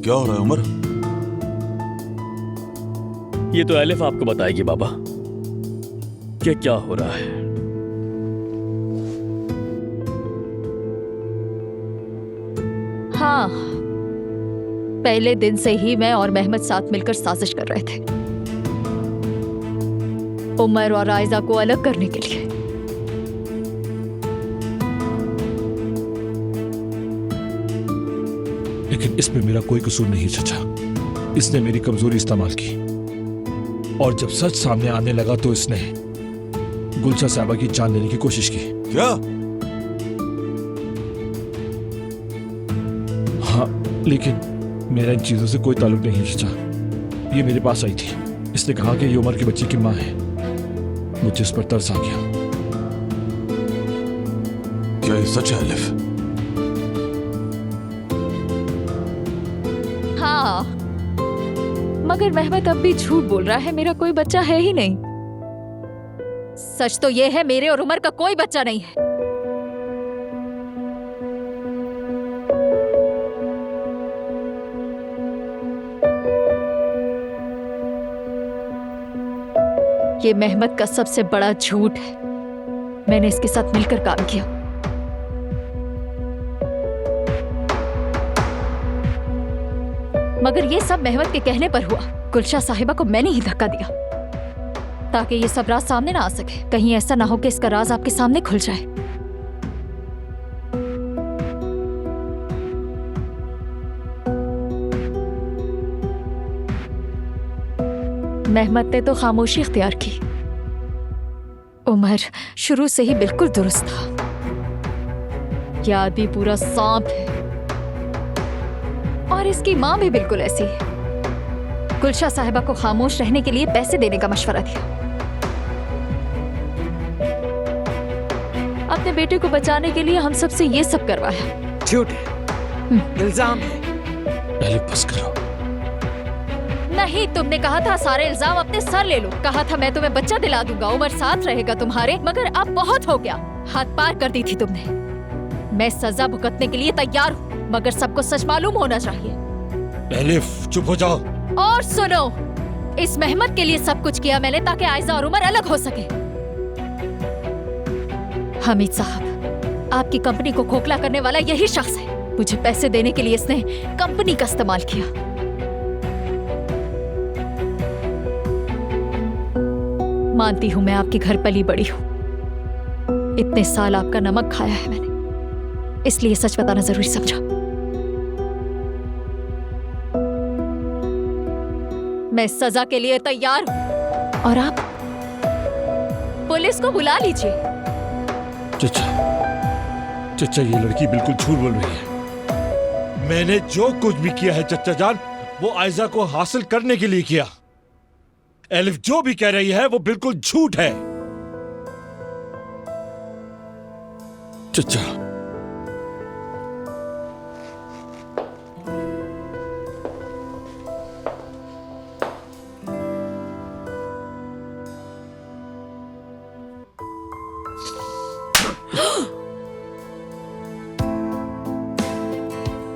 क्या हो रहा है उमर? ये तो एलिफ आपको बताएगी बाबा कि क्या हो रहा है। हाँ, पहले दिन से ही मैं और मेहमद साथ मिलकर साजिश कर रहे थे उमर और आयजा को अलग करने के लिए। लेकिन इसमें मेरा कोई कसूर नहीं चचा। इसने मेरी कमजोरी इस्तेमाल की और जब सच सामने आने लगा तो इसने गुलशा साहबा की जान लेने की कोशिश की। क्या? हाँ, लेकिन मेरा इन चीजों से कोई ताल्लुक नहीं है चचा। ये मेरे पास आई थी, इसने कहा कि ये उमर के बच्चे की माँ है। मुझे इस पर तरस आ गया। क्या ये सच है एलिफ? हाँ, मगर मेहमद अब भी झूठ बोल रहा है। मेरा कोई बच्चा है ही नहीं। सच तो ये है, मेरे और उमर का कोई बच्चा नहीं है। ये मेहमद का सबसे बड़ा झूठ है। मैंने इसके साथ मिलकर काम किया। मगर ये सब मेहमद के कहने पर हुआ। गुलशा साहिबा को मैंने ही धक्का दिया ताकि ये सब राज सामने ना आ सके। कहीं ऐसा ना हो कि इसका राज आपके सामने खुल जाए। मेहमद ने तो खामोशी इख्तियार की। उमर शुरू से ही बिल्कुल दुरुस्त था। यह आदमी पूरा सांप है और इसकी माँ भी बिल्कुल ऐसी है। गुलशा साहिबा को खामोश रहने के लिए पैसे देने का मशवरा दिया। अपने बेटे को बचाने के लिए हम सबसे ये सब करवाया। झूठ है, इल्जाम है। पहले बस करो। नहीं, तुमने कहा था सारे इल्जाम अपने सर ले लो। कहा था मैं तुम्हें बच्चा दिला दूंगा, उमर साथ रहेगा तुम्हारे। मगर अब बहुत हो गया, हद पार कर दी थी तुमने। मैं सजा भुगतने के लिए तैयार हूँ, मगर सबको सच मालूम होना चाहिए। एलिफ, चुप हो जाओ। और सुनो, इस मेहमद के लिए सब कुछ किया मैंने ताकि आयजा और उमर अलग हो सके। हमीद साहब, आपकी कंपनी को खोखला करने वाला यही शख्स है। मुझे पैसे देने के लिए इसने कंपनी का इस्तेमाल किया। मानती हूं मैं आपके घर पली बड़ी हूं। इतने साल आपका नमक खाया है मैंने, इसलिए सच बताना जरूरी समझा। मैं सजा के लिए तैयार हूं और आप पुलिस को बुला लीजिए। चचा, ये लड़की बिल्कुल झूठ बोल रही है। मैंने जो कुछ भी किया है चचा जान, वो आयजा को हासिल करने के लिए किया। एलिफ जो भी कह रही है वो बिल्कुल झूठ है। चचा,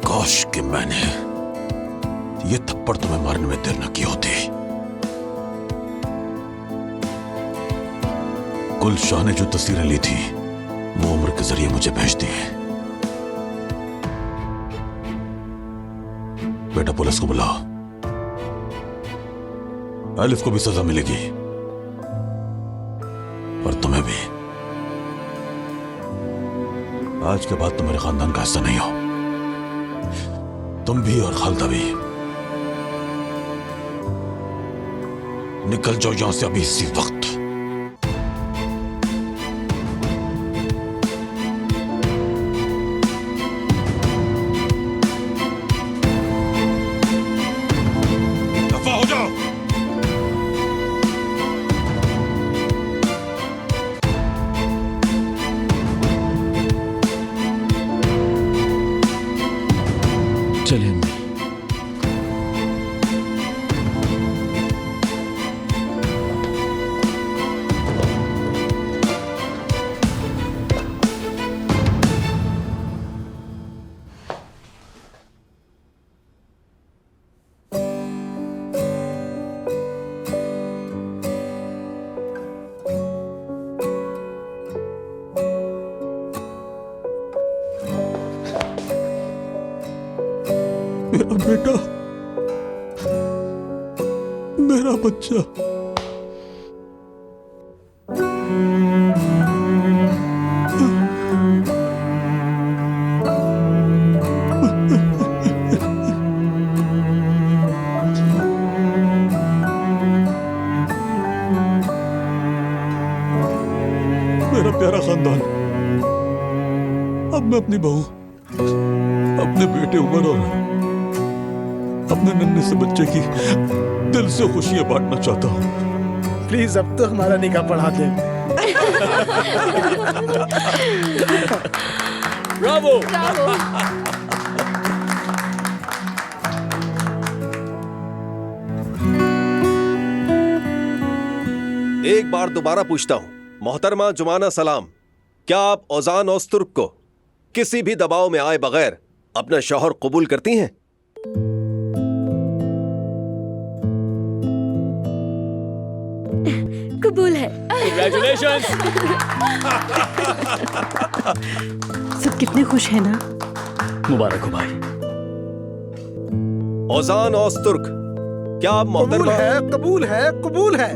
काश कि मैंने ये थप्पड़ तुम्हें मारने में देर न की होती। गुलशाह ने जो तस्वीरें ली थी वो उमर के जरिए मुझे भेज दी। बेटा, पुलिस को बुलाओ। एलिफ को भी सजा मिलेगी और तुम्हें भी। आज के बाद तुम मेरे खानदान का हिस्सा नहीं हो, तुम भी और खालदा भी। निकल जाओ यहां से अभी इसी वक्त। दफा हो जाओ। चले अम्मी। मेरा बेटा, मेरा बच्चा। मेरा प्यारा खानदान, अब मैं अपनी बहू, अपने बेटे उमर और अपने नन्हे से बच्चे की दिल से खुशियां बांटना चाहता हूँ। प्लीज अब तो हमारा निकाह पढ़ा दे। ब्रावो। एक बार दोबारा पूछता हूँ, मोहतरमा जुमाना सलाम, क्या आप ओजान ओस्तुर्क को किसी भी दबाव में आए बगैर अपना शौहर कबूल करती हैं? कबूल है। Congratulations! सब कितने खुश हैं ना। मुबारक हो भाई। ओजान ओस्तुर्क, क्या आप मोहतरमा कबूल है, कबूल है।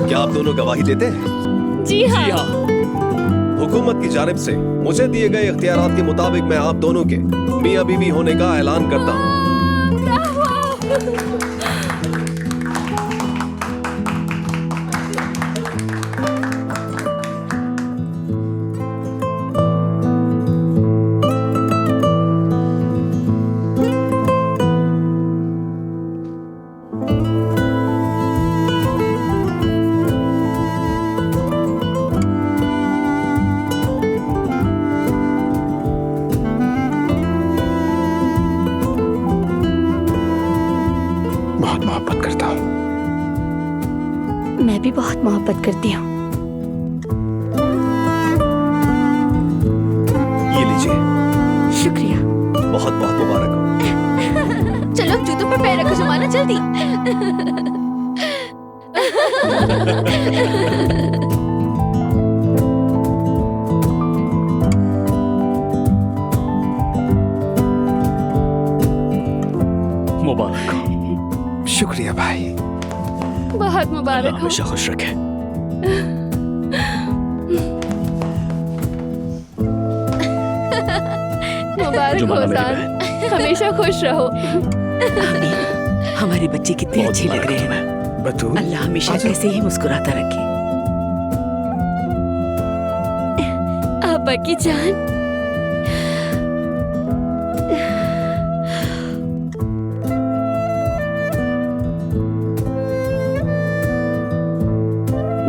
क्या आप दोनों गवाही देते हैं? जी हाँ। हुकूमत की जानिब से मुझे दिए गए इख्तियारात के मुताबिक मैं आप दोनों के मियां बीवी होने का ऐलान करता हूँ। बहुत मोहब्बत करता हूँ। मैं भी बहुत मोहब्बत करती हूँ। ये लीजिए। शुक्रिया। बहुत बहुत मुबारक हो। चलो जूतों पर पैर रखो जुमाना, जल्दी। मुबारक हो। शुक्रिया भाई। बहुत मुबारक हो। हमेशा खुश रखे। मुबारक हो जुमाना मेरी जान, हमेशा खुश रहो। हमारे बच्चे कितने अच्छे लग रहे हैं। बतूल, अल्लाह हमेशा ऐसे ही मुस्कुराता रखे। आपा की जान,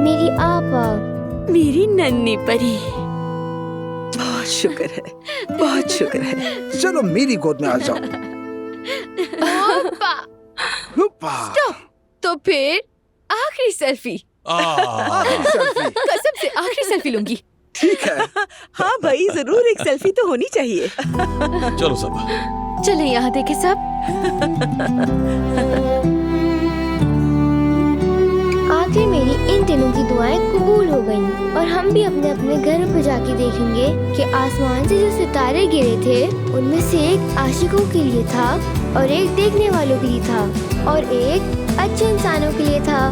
मेरी आपा, मेरी नन्ही परी। बहुत शुक्र है, बहुत शुक्र है। चलो मेरी गोद में आ जाओ। ओपा। स्टॉप। तो फिर आखिरी सेल्फी। कसम से आखिरी सेल्फी लूंगी। ठीक है। हाँ भाई, जरूर एक सेल्फी तो होनी चाहिए। चलो सब। चले यहाँ देखे सब। आ आखिर मेरी इन दिनों की दुआएं कबूल हो गईं और हम भी अपने अपने घर पर जाके देखेंगे कि आसमान से जो सितारे गिरे थे उनमें से एक आशिकों के लिए था और एक देखने वालों के लिए था और एक अच्छे इंसानों के लिए था।